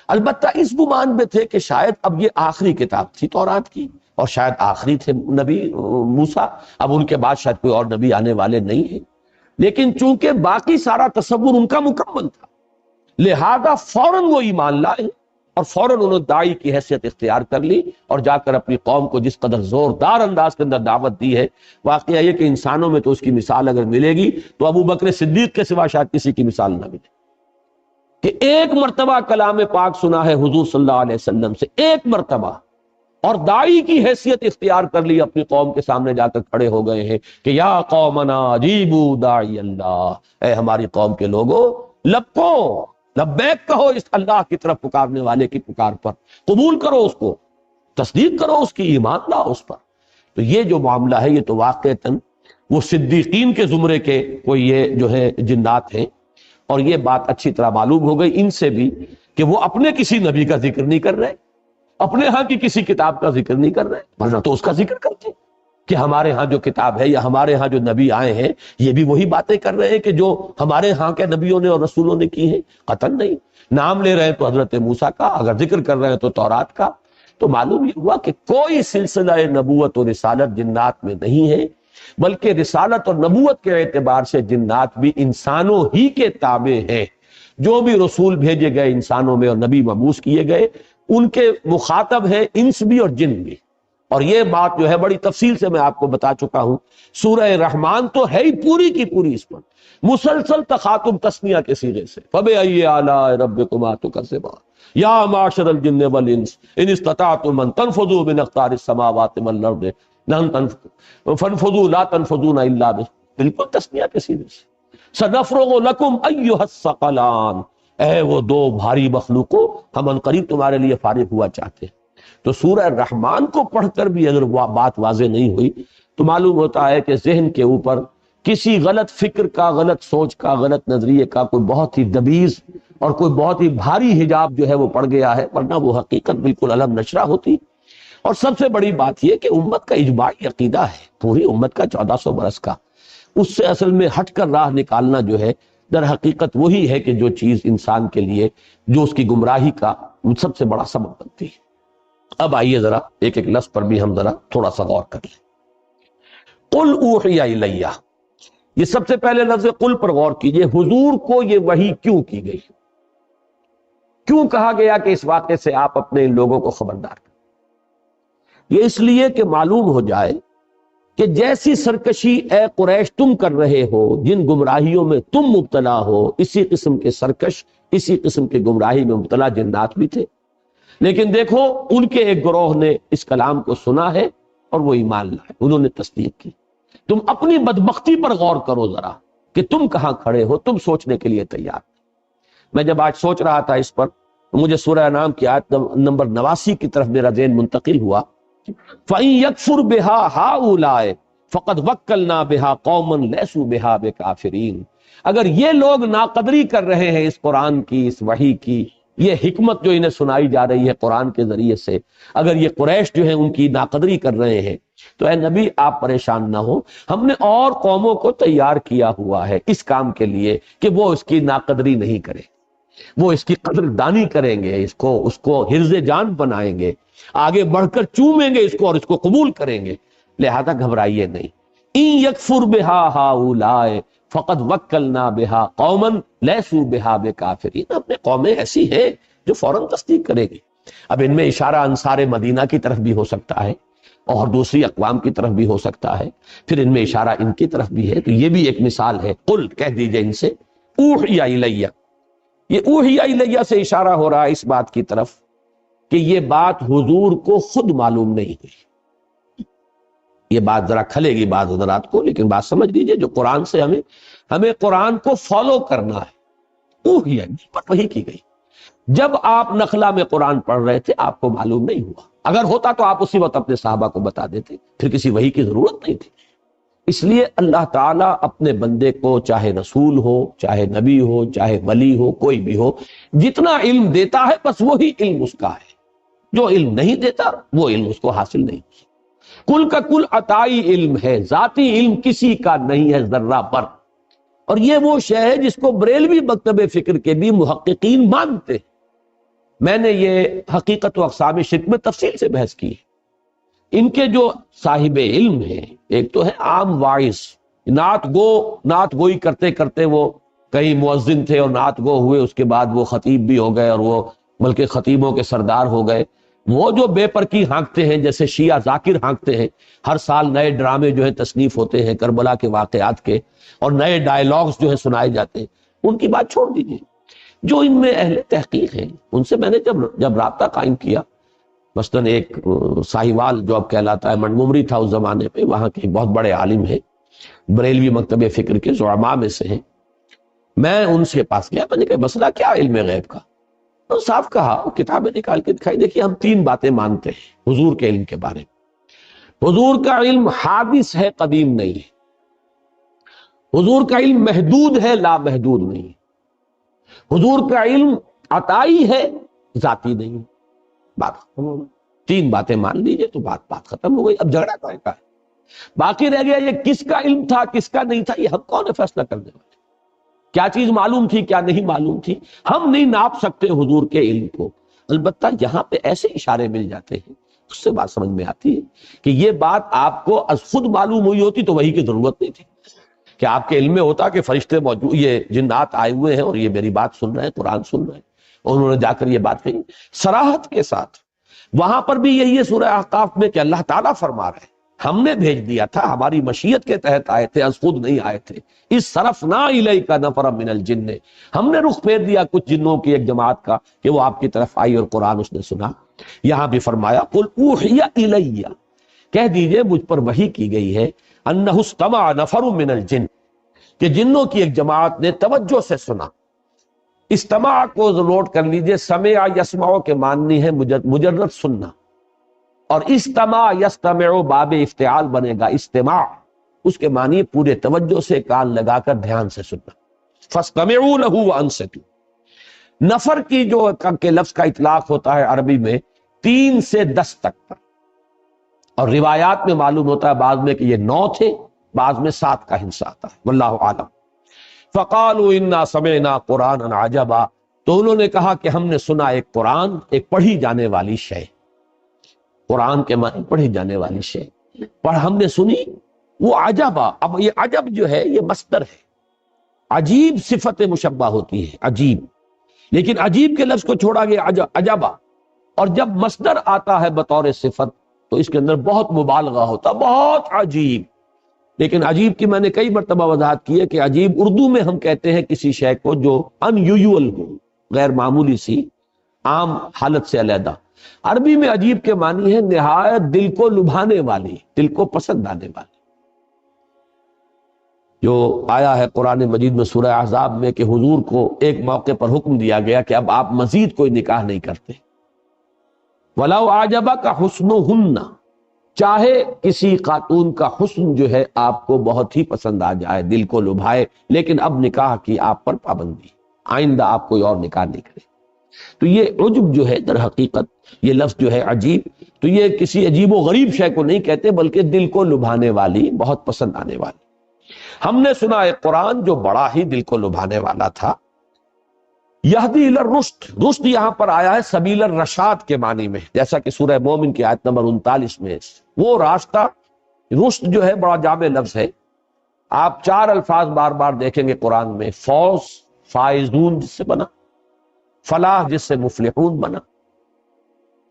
البتہ اس گمان میں تھے کہ شاید اب یہ آخری کتاب تھی تورات کی، اور شاید آخری تھے نبی موسیٰ، اب ان کے بعد شاید کوئی اور نبی آنے والے نہیں ہیں، لیکن چونکہ باقی سارا تصور ان کا مکمل تھا لہذا فوراً وہ ایمان لائے اور فوراً انہوں نے داعی کی حیثیت اختیار کر لی اور جا کر اپنی قوم کو جس قدر زوردار انداز کے اندر دعوت دی ہے، واقعہ یہ کہ انسانوں میں تو اس کی مثال اگر ملے گی تو ابو بکر صدیق کے سوا شاید کسی کی مثال نہ ملے، کہ ایک مرتبہ کلام پاک سنا ہے حضور صلی اللہ علیہ وسلم سے، ایک مرتبہ، اور داعی کی حیثیت اختیار کر لی، اپنی قوم کے سامنے جا کر کھڑے ہو گئے ہیں کہ یا قومنا اجیبوا داعی اللہ، اے ہماری قوم کے لوگوں لبکو، لبیک کہو اس اللہ کی طرف پکارنے والے کی پکار پر، قبول کرو اس کو، تصدیق کرو اس کی، ایمان لاؤ اس پر۔ تو یہ جو معاملہ ہے یہ تو واقعتاً وہ صدیقین کے زمرے کے کوئی یہ جو ہے جنات ہیں، اور یہ بات اچھی طرح معلوم ہو گئی ان سے بھی کہ وہ اپنے کسی نبی کا ذکر نہیں کر رہے، اپنے ہاں کی کسی کتاب کا ذکر نہیں کر رہے، ورنہ تو اس کا ذکر کرتے کہ ہمارے ہاں جو کتاب ہے یا ہمارے ہاں جو نبی آئے ہیں یہ بھی وہی باتیں کر رہے ہیں کہ جو ہمارے ہاں کے نبیوں نے اور رسولوں نے کی ہیں، قطعاً نہیں۔ نام لے رہے ہیں تو حضرت موسیٰ کا، اگر ذکر کر رہے ہیں تو تورات کا، تو معلوم یہ ہوا کہ کوئی سلسلہ نبوت و رسالت جنات میں نہیں ہے، بلکہ رسالت اور نبوت کے اعتبار سے جنات بھی انسانوں ہی کے تابع ہیں، جو بھی رسول بھیجے گئے انسانوں میں اور نبی مبعوث کیے گئے ان کے مخاطب ہیں انس بھی اور جن بھی، اور یہ بات جو ہے بڑی تفصیل سے میں آپ کو بتا چکا ہوں۔ سورہ رحمان تو ہے ہی پوری کی پوری اس پر مسلسل تخاطب تسنیہ کے صیغے سے، فَبِأَيِّ آلَاءِ رَبِّكُمَا تُكَذِّبَانِ یا معشر الجن والانس ان استطعتم ان تنفذوا من اقطار السماوات والارض فانفذوا لا تنفذون الا بالکل تسنیہ کے صیغے سے، سنفرغ لکم ایھا الثقلان، اے وہ دو بھاری مخلوقوں ہم ان قریب تمہارے لیے فارغ ہوا چاہتے ہیں۔ تو سورہ رحمان کو پڑھ کر بھی اگر وہ بات واضح نہیں ہوئی تو معلوم ہوتا ہے کہ ذہن کے اوپر کسی غلط فکر کا، غلط سوچ کا، غلط نظریے کا کوئی بہت ہی دبیز اور کوئی بہت ہی بھاری حجاب جو ہے وہ پڑ گیا ہے، ورنہ وہ حقیقت بالکل علم نشرہ ہوتی۔ اور سب سے بڑی بات یہ کہ امت کا اجماعی عقیدہ ہے، پوری امت کا 1400 برس کا، اس سے اصل میں ہٹ کر راہ نکالنا جو ہے در حقیقت وہی ہے کہ جو چیز انسان کے لیے جو اس کی گمراہی کا سب سے بڑا سبب بنتی ہے۔ اب آئیے ذرا ایک ایک لفظ پر بھی ہم ذرا تھوڑا سا غور کر لیں۔ قل اوحی الیہ، یہ سب سے پہلے لفظ قل پر غور کیجئے، حضور کو یہ وحی کیوں کی گئی، کیوں کہا گیا کہ اس واقعے سے آپ اپنے ان لوگوں کو خبردار کریں؟ یہ اس لیے کہ معلوم ہو جائے کہ جیسی سرکشی اے قریش تم کر رہے ہو، جن گمراہیوں میں تم مبتلا ہو، اسی قسم کے سرکش، اسی قسم کے گمراہی میں مبتلا جنات بھی تھے، لیکن دیکھو ان کے ایک گروہ نے اس کلام کو سنا ہے اور وہ ایمان لائے، انہوں نے تصدیق کی۔ تم اپنی بدبختی پر غور کرو ذرا کہ تم کہاں کھڑے ہو، تم سوچنے کے لیے تیار۔ میں جب آج سوچ رہا تھا اس پر، مجھے سورہ انعام کی آیت نمبر 89 کی طرف میرا ذہن منتقل ہوا، فَإِن يَكْفُرْ بِهَا هَؤُلَاءِ فَقَدْ وَكَّلْنَا بِهَا قَوْمًا لَيْسُوا بِهَا بِكَافِرِينَ۔ اگر یہ لوگ ناقدری کر رہے ہیں اس قرآن کی، اس وحی کی، یہ حکمت جو انہیں سنائی جا رہی ہے قرآن کے ذریعے سے، اگر یہ قریش جو ہیں ان کی ناقدری کر رہے ہیں تو اے نبی آپ پریشان نہ ہو، ہم نے اور قوموں کو تیار کیا ہوا ہے اس کام کے لیے کہ وہ اس کی ناقدری نہیں کرے، وہ اس کی قدر دانی کریں گے، اس کو حرز جان بنائیں گے، آگے بڑھ کر چومیں گے اس کو اور اس کو قبول کریں گے، لہذا گھبرائیے نہیں۔ ان یکفر بہا ہؤلاء فقد وکلنا بہا قوما لیسوا بہا بکافرین، اپنے قومیں ایسی ہیں جو فوراً تصدیق کرے گی۔ اب ان میں اشارہ انصار مدینہ کی طرف بھی ہو سکتا ہے اور دوسری اقوام کی طرف بھی ہو سکتا ہے، پھر ان میں اشارہ ان کی طرف بھی ہے، تو یہ بھی ایک مثال ہے۔ قل کہہ دیجئے ان سے، اوحی الیہ، یہ اوحی الیہ سے اشارہ ہو رہا ہے اس بات کی طرف کہ یہ بات حضور کو خود معلوم نہیں ہوئی۔ یہ بات ذرا کھلے گی بعض حضرات کو، لیکن بات سمجھ لیجئے، جو قرآن سے ہمیں قرآن کو فالو کرنا ہے، اوحی پر وحی کی گئی۔ جب آپ نخلا میں قرآن پڑھ رہے تھے آپ کو معلوم نہیں ہوا، اگر ہوتا تو آپ اسی وقت اپنے صحابہ کو بتا دیتے، پھر کسی وحی کی ضرورت نہیں تھی۔ اس لیے اللہ تعالیٰ اپنے بندے کو، چاہے رسول ہو، چاہے نبی ہو، چاہے ولی ہو، کوئی بھی ہو، جتنا علم دیتا ہے بس وہی علم اس کا ہے، جو علم نہیں دیتا وہ علم اس کو حاصل نہیں۔ کل کا کل عطائی علم ہے، ذاتی علم کسی کا نہیں ہے ذرہ پر، اور یہ وہ شے ہے جس کو بریلوی مکتب فکر کے بھی محققین مانتے ہیں۔ میں نے یہ حقیقت و اقسام شرک میں تفصیل سے بحث کی ہے۔ ان کے جو صاحب علم ہیں، ایک تو ہے عام واعظ، نعت گوئی کرتے کرتے وہ کہیں مؤذن تھے اور نعت گو ہوئے، اس کے بعد وہ خطیب بھی ہو گئے اور وہ بلکہ خطیبوں کے سردار ہو گئے۔ وہ جو بے پرکی ہانکتے ہیں، جیسے شیعہ ذاکر ہانکتے ہیں، ہر سال نئے ڈرامے جو ہیں تصنیف ہوتے ہیں کربلا کے واقعات کے، اور نئے ڈائیلاگز جو ہیں سنائے جاتے ہیں، ان کی بات چھوڑ دیجیے۔ جو ان میں اہل تحقیق ہیں ان سے میں نے جب رابطہ قائم کیا، مثلاً ایک ساہیوال جو اب کہلاتا ہے، منگمری تھا اس زمانے پہ، وہاں کے بہت بڑے عالم ہیں، بریلوی مکتب فکر کے زعماء میں سے ہیں، میں ان سے پاس گیا، میں نے کہا مسئلہ کیا علم غیب کا؟ تو صاف کہا، وہ کتابیں نکال کے دکھائی، دیکھیے ہم 3 باتیں مانتے ہیں حضور کے علم کے بارے میں۔ حضور کا علم حادث ہے، قدیم نہیں ہے۔ حضور کا علم محدود ہے، لا محدود نہیں ہے۔ حضور کا علم عطائی ہے، ذاتی نہیں ہے۔ بات ختم ہو گئی، 3 باتیں مان لیجئے تو بات ختم ہو گئی۔ اب جھگڑا کائے کا ہے؟ باقی رہ گیا یہ کس کا علم تھا کس کا نہیں تھا، یہ ہم کون ہے فیصلہ کرنے والے؟ کیا چیز معلوم تھی کیا نہیں معلوم تھی، ہم نہیں ناپ سکتے حضور کے علم کو۔ البتہ یہاں پہ ایسے اشارے مل جاتے ہیں، اس سے بات سمجھ میں آتی ہے کہ یہ بات آپ کو از خود معلوم ہوئی ہوتی تو وحی کی ضرورت نہیں تھی، کہ آپ کے علم میں ہوتا کہ فرشتے موجود، یہ جنات آئے ہوئے ہیں اور یہ میری بات سن رہے ہیں، قرآن سن رہے ہیں، اور انہوں نے جا کر یہ بات کہی صراحت کے ساتھ۔ وہاں پر بھی یہی ہے سورہ احقاف میں کہ اللہ تعالیٰ فرما رہے ہیں ہم نے بھیج دیا تھا، ہماری مشیت کے تحت آئے تھے، از خود نہیں آئے تھے۔ اس صرفنا الیک نفرا من الجن، ہم نے رخ پھیر دیا کچھ جنوں کی ایک جماعت کا کہ وہ آپ کی طرف آئی اور قرآن اس نے سنا۔ یہاں بھی فرمایا قل اوحی الی، کہہ دیجئے مجھ پر وحی کی گئی ہے، انہ استمع نفر من الجن، کہ جنوں کی ایک جماعت نے توجہ سے سنا۔ استماع کو نوٹ کر لیجئے، سمع یسمع کے معنی ہے مجرد سننا، اور استماع یستمع باب افتعال بنے گا استماع، اس کے معنی پورے توجہ سے کان لگا کر دھیان سے سننا۔ فاستمعوا له وانصتوا، نفر کی جو کے لفظ کا اطلاق ہوتا ہے عربی میں 3 سے 10 تک پر، اور روایات میں معلوم ہوتا ہے بعض میں کہ یہ 9 تھے، بعض میں 7 کا حصہ آتا ہے، واللہ عالم۔ فقالوا انا سمعنا قرانا عجبا، تو انہوں نے کہا کہ ہم نے سنا ایک قرآن، ایک پڑھی جانے والی شے، قرآن کے معنی پڑھی جانے والی شے، پر ہم نے سنی وہ عجبا۔ اب یہ عجب جو ہے یہ مصدر ہے، عجیب صفت مشبہ ہوتی ہے، عجیب، لیکن عجیب کے لفظ کو چھوڑا گیا عجبا، اور جب مصدر آتا ہے بطور صفت تو اس کے اندر بہت مبالغہ ہوتا، بہت عجیب۔ لیکن عجیب کی میں نے کئی مرتبہ وضاحت کی ہے کہ عجیب اردو میں ہم کہتے ہیں کسی شے کو جو ان یوزول ہو، غیر معمولی سی، عام حالت سے علیحدہ۔ عربی میں عجیب کے معنی ہے نہایت دل کو لبھانے والی، دل کو پسند آنے والی، جو آیا ہے قرآن مجید میں سورہ احزاب میں کہ حضور کو ایک موقع پر حکم دیا گیا کہ اب آپ مزید کوئی نکاح نہیں کرتے۔ وَلَوْ أَعْجَبَكَ حُسْنُهُنَّ، چاہے کسی خاتون کا حسن جو ہے آپ کو بہت ہی پسند آ جائے، دل کو لبھائے، لیکن اب نکاح کی آپ پر پابندی، آئندہ آپ کوئی اور نکاح نہیں کرے۔ تو یہ عجب جو ہے در حقیقت یہ لفظ جو ہے عجیب، تو یہ کسی عجیب و غریب شے کو نہیں کہتے بلکہ دل کو لبھانے والی، بہت پسند آنے والی۔ ہم نے سنا ایک قرآن جو بڑا ہی دل کو لبھانے والا تھا، یہدی الی الرشد، رشد یہاں پر آیا ہے سبیل الرشاد کے معنی میں، جیسا کہ سورہ مومن کی آیت نمبر 39 میں وہ راستہ، رشد جو ہے بڑا جامع لفظ ہے۔ آپ 4 الفاظ بار بار دیکھیں گے قرآن میں، فوز، فائزون جس سے بنا، فلاح جس سے مفلحون بنا،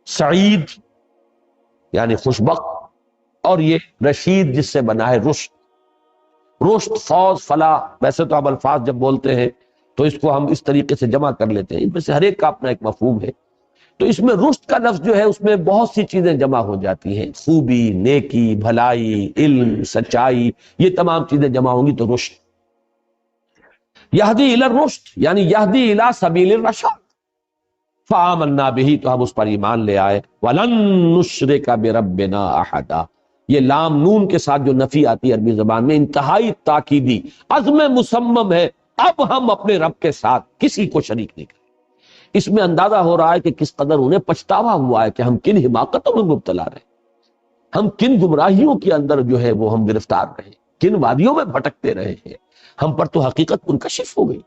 سعید یعنی خوشبخت، اور یہ رشید جس سے بنا ہے رشد۔ رشد، فوز، فلاح، ویسے تو اب الفاظ جب بولتے ہیں تو اس کو ہم اس طریقے سے جمع کر لیتے ہیں، ان میں سے ہر ایک کا اپنا ایک مفہوم ہے۔ تو اس میں رشد کا لفظ جو ہے اس میں بہت سی چیزیں جمع ہو جاتی ہیں، خوبی، نیکی، بھلائی، علم، سچائی، یہ تمام چیزیں جمع ہوں گی تو رشد۔ یہدی الی الرشد یعنی یہدی الی سبیل الرشاد، فآمنا بہ، تو ہم اس پر ایمان لے آئے، ولن نشرک بربنا احدا، یہ لام نون کے ساتھ جو نفی آتی ہے عربی زبان میں انتہائی تاکیدی، عزم مصمم ہے، اب ہم اپنے رب کے ساتھ کسی کو شریک نہیں کریں۔ اس میں اندازہ ہو رہا ہے کہ کس قدر انہیں پچھتاوا ہوا ہے کہ ہم کن حماقتوں میں مبتلا رہے، ہم کن گمراہیوں کے اندر جو ہے وہ ہم گرفتار رہے، کن وادیوں میں بھٹکتے رہے ہیں، ہم پر تو حقیقت منکشف ہو گئی۔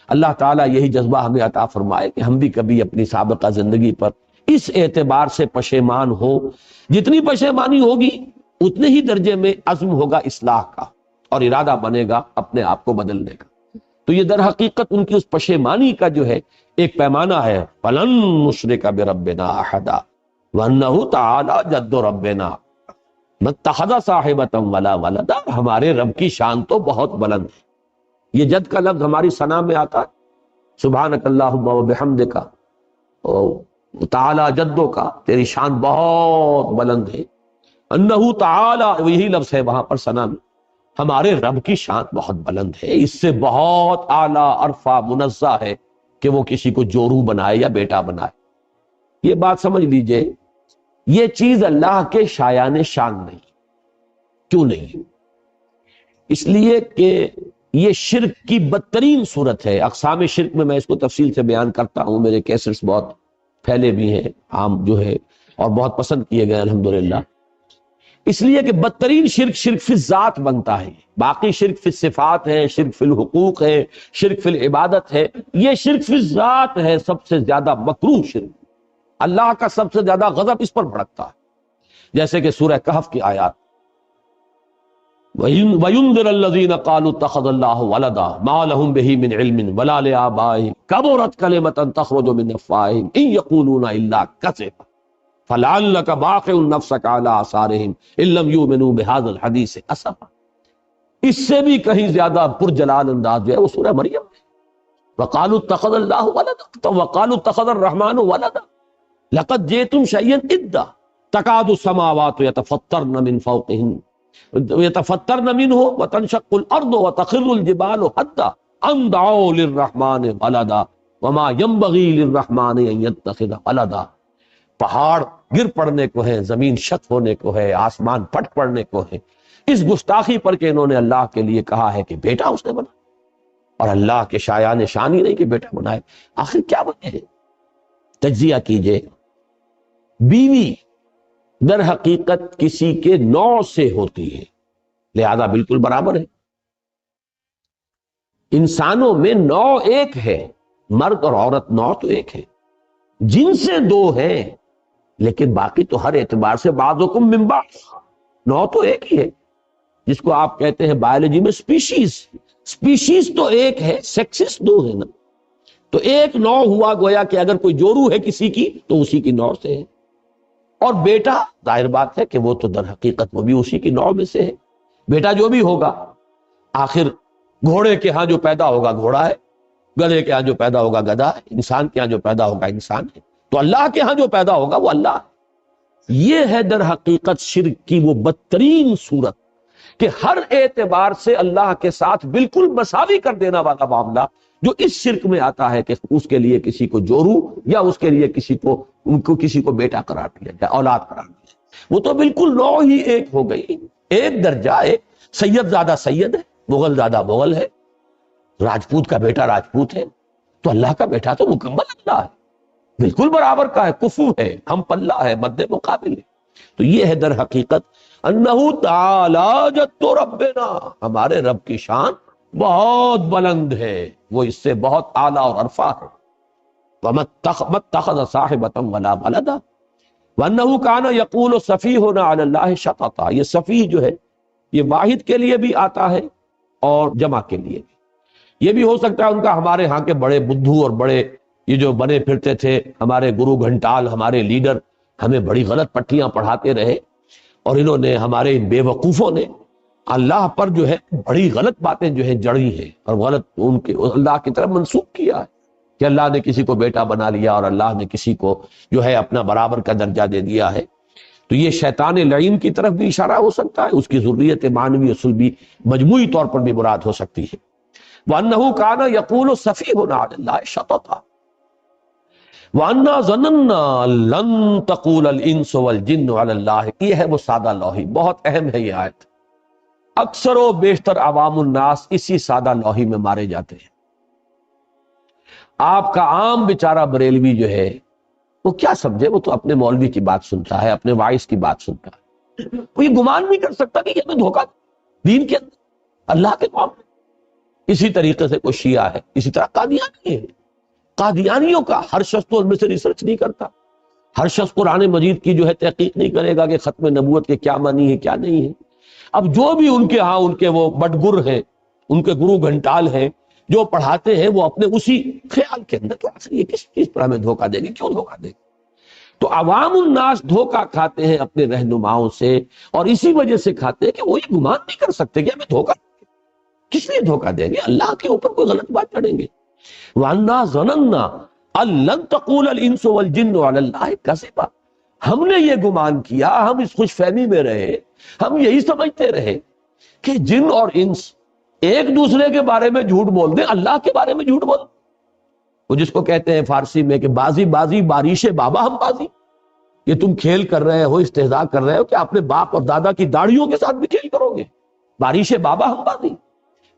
اللہ تعالیٰ یہی جذبہ ہمیں عطا فرمائے کہ ہم بھی کبھی اپنی سابقہ زندگی پر اس اعتبار سے پشیمان ہو، جتنی پشیمانی ہوگی اتنے ہی درجے میں عزم ہوگا اصلاح کا اور ارادہ بنے گا اپنے آپ کو بدلنے کا۔ تو یہ در حقیقت ان کی اس پشیمانی کا جو ہے ایک پیمانہ ہے، فَلَن نُشْرِكَ بِرَبِّنَا أَحَدًا وَأَنَّهُ تَعَالَى جَدُّ رَبِّنَا مَا اتَّخَذَ صَاحِبَةً وَلَا وَلَدًا، ہمارے رب کی شان تو بہت بلند ہے۔ یہ جد کا لفظ ہماری ثنا میں آتا ہے، سبحانک اللہم وبحمدک، تعالی جدوں کا، تیری شان بہت بلند ہے، انہ تعالی، یہی لفظ ہے وہاں پر ثنا میں، ہمارے رب کی شان بہت بلند ہے، اس سے بہت اعلیٰ عرفہ منزہ ہے کہ وہ کسی کو جورو بنائے یا بیٹا بنائے۔ یہ بات سمجھ لیجئے، یہ چیز اللہ کے شایان شان نہیں۔ کیوں نہیں؟ اس لیے کہ یہ شرک کی بدترین صورت ہے۔ اقسام شرک میں اس کو تفصیل سے بیان کرتا ہوں، میرے کیسٹس بہت پھیلے بھی ہیں، عام جو ہے، اور بہت پسند کیے گئے الحمدللہ۔ اس لیے کہ بدترین شرک شرک فی الذات بنتا ہے، باقی شرک فی الصفات ہے، شرک فی الحقوق ہے، شرک فی العبادت ہے، یہ شرک فی الذات ہے، سب سے زیادہ مکروہ شرک، اللہ کا سب سے زیادہ غضب اس پر بھڑکتا ہے۔ جیسے کہ سورہ کہف کی آیات، وَيُنذِرَ الَّذِينَ قَالُوا اتَّخَذَ اللَّهُ وَلَدًا مَا لَهُم بِهِ مِنْ عِلْمٍ وَلَا لِآبَائِهِمْ كَبُرَتْ كَلِمَةً تَخْرُجُ مِنْ أَفْوَاهِهِمْ إِنْ يَقُولُونَ إِلَّا كَذِبًا فَلَعَلَّكَ بَاخِعٌ نَفْسَكَ عَلَىٰ آثَارِهِمْ إِن لَّمْ يُؤْمِنُوا بِهَٰذَا الْحَدِيثِ أَسَفًا۔ اس سے بھی کہیں زیادہ پرجلال انداز جو ہے وہ سورہ مریم ہے، وَقَالُوا اتَّخَذَ اللَّهُ وَلَدًا وَقَالُوا اتَّخَذَ الرَّحْمَٰنُ وَلَدًا لَقَدْ جِئْتُمْ شَيْئًا إِدًّا تَكَادُ السَّمَاوَاتُ يَتَفَطَّرْنَ مِنْ فَوْقِهِنَّ وَيَتَفَطَّرْنَ مِنْهُ وَتَنشَقُّ الْأَرْضُ وَتَخِرُّ الْجِبَالُ حَتَّىٰ أَن دَعَوْا لِلرَّحْمَٰنِ وَلَدًا وَمَا يَنبَغِي لِلرَّحْمَٰنِ أَن يَتَّخِذَ وَلَدًا۔ پہاڑ گر پڑنے کو ہے، زمین شک ہونے کو ہے، آسمان پھٹ پڑنے کو ہے، اس گستاخی پر کہ انہوں نے اللہ کے لیے کہا ہے کہ بیٹا اس نے بنا، اور اللہ کے شایان شان ہی نہیں کہ بیٹا بنائے. آخر کیا بنے؟ تجزیہ کیجئے. بیوی در حقیقت کسی کے نوع سے ہوتی ہے، لہذا بالکل برابر ہے. انسانوں میں نوع ایک ہے، مرد اور عورت نوع تو ایک ہے، جن سے دو ہیں، لیکن باقی تو ہر اعتبار سے بعضکم من بعض، نوع تو ایک ہی ہے. جس کو آپ کہتے ہیں بایولوجی میں سپیشیز تو ایک ہے، سیکسز دو ہے نا. تو ایک نوع ہوا، گویا کہ اگر کوئی جورو ہے کسی کی تو اسی کی نوع سے ہے. اور بیٹا ظاہر بات ہے کہ وہ تو در حقیقت وہ بھی اسی کی نوع میں سے ہے. بیٹا جو بھی ہوگا، آخر گھوڑے کے ہاں جو پیدا ہوگا گھوڑا ہے، گدھے کے ہاں جو پیدا ہوگا گدھا ہے، انسان کے ہاں جو پیدا ہوگا انسان ہے. تو اللہ کے ہاں جو پیدا ہوگا وہ اللہ ہے. یہ ہے در حقیقت شرک کی وہ بدترین صورت کہ ہر اعتبار سے اللہ کے ساتھ بالکل مساوی کر دینا والا معاملہ جو اس شرک میں آتا ہے کہ اس کے لیے کسی کو جورو یا اس کے لیے کسی کو بیٹا قرار دیا جائے، اولاد قرار دیا جائے. وہ تو بالکل نوع ہی ایک ہو گئی، ایک درجہ. ایک سید زادہ سید ہے، مغل زادہ مغل ہے، راجپوت کا بیٹا راجپوت ہے. تو اللہ کا بیٹا تو مکمل اللہ ہے، بالکل برابر کا ہے، کفو ہے، ہم پلہ ہے، مد مقابل ہے. تو یہ ہے در حقیقت انہو تعالی جد ربنا، ہمارے رب کی شان بہت بلند ہے، وہ اس سے بہت اعلیٰ اور عرفہ ہے. وَمَتَّخَذَ صَاحِبَةً وَلَا وَلَدًا وَأَنَّهُ كَانَ يَقُولُ سَفِيهٌ عَلَى اللَّهِ شَطَطًا. یہ سفیہ جو ہے یہ واحد کے لیے بھی آتا ہے اور جمع کے لیے بھی. یہ بھی ہو سکتا ہے ان کا ہمارے ہاں کے بڑے بدھو اور بڑے یہ جو بنے پھرتے تھے ہمارے گرو گھنٹال، ہمارے لیڈر، ہمیں بڑی غلط پٹیاں پڑھاتے رہے، اور انہوں نے ہمارے ان بے وقوفوں نے اللہ پر جو ہے بڑی غلط باتیں جو ہیں جڑی ہیں اور غلط ان کے اللہ کی طرف منسوخ کیا ہے کہ اللہ نے کسی کو بیٹا بنا لیا اور اللہ نے کسی کو جو ہے اپنا برابر کا درجہ دے دیا ہے. تو یہ شیطان لعین کی طرف بھی اشارہ ہو سکتا ہے، اس کی ذریت معنوی اصل بھی مجموعی طور پر بھی مراد ہو سکتی ہے. وَأَنَّهُ كَانَ يَقُولُ سَفِيهٌ عَلَى اللَّهِ شَطَطًا وَأَنَّا ظَنَنَّا لَن تَقُولَ الْإِنسُ وَالْجِنُّ عَلَى اللَّهِ. یہ ہے وہ سادہ لوحی، بہت اہم ہے یہ آیت. اکثر و بیشتر عوام الناس اسی سادہ لوحی میں مارے جاتے ہیں. آپ کا عام بیچارہ بریلوی جو ہے وہ کیا سمجھے، وہ تو اپنے مولوی کی بات سنتا ہے، اپنے وائس کی بات سنتا ہے. وہ یہ گمان نہیں کر سکتا کہ یہ ہمیں دھوکہ دین کے اندر اللہ کے معاملے. اسی طریقے سے کوئی شیعہ ہے، اسی طرح قادیانی ہے. قادیانیوں کا ہر شخص تو ان میں سے ریسرچ نہیں کرتا، ہر شخص قرآن مجید کی جو ہے تحقیق نہیں کرے گا کہ ختم نبوت کے کیا معنی ہے کیا نہیں ہے. اب جو بھی ان کے ہاں ان کے وہ بٹگر ہیں، ان کے گرو گھنٹال ہیں جو پڑھاتے ہیں، وہ اپنے اسی خیال کے اندر کہ آخر یہ کس چیز پر ہمیں دھوکہ دیں گے، کیوں دھوکہ دیں گے. تو عوام الناس دھوکہ کھاتے ہیں اپنے رہنماؤں سے، اور اسی وجہ سے کھاتے ہیں کہ وہ یہ گمان نہیں کر سکتے کہ ہمیں دھوکہ کس لیے دھوکہ دیں گے، اللہ کے اوپر کوئی غلط بات چڑھیں گے. وَأَنَّا ظَنَنَّا أَن لَن تَقُولَ الْإِنسُ وَالْجِنُّ عَلَى اللَّهِ كَذِبًا. ہم نے یہ گمان کیا، ہم اس خوش فہمی میں رہے، ہم یہی سمجھتے رہے کہ جن اور انس ایک دوسرے کے بارے میں جھوٹ بول دیں، اللہ کے بارے میں جھوٹ بول دیں. وہ جس کو کہتے ہیں فارسی میں کہ بازی بازی بارش بابا ہم بازی. یہ تم کھیل کر رہے ہو، استہزاء کر رہے ہو کہ اپنے باپ اور دادا کی داڑھیوں کے ساتھ بھی کھیل کرو گے، بارش بابا ہم بازی.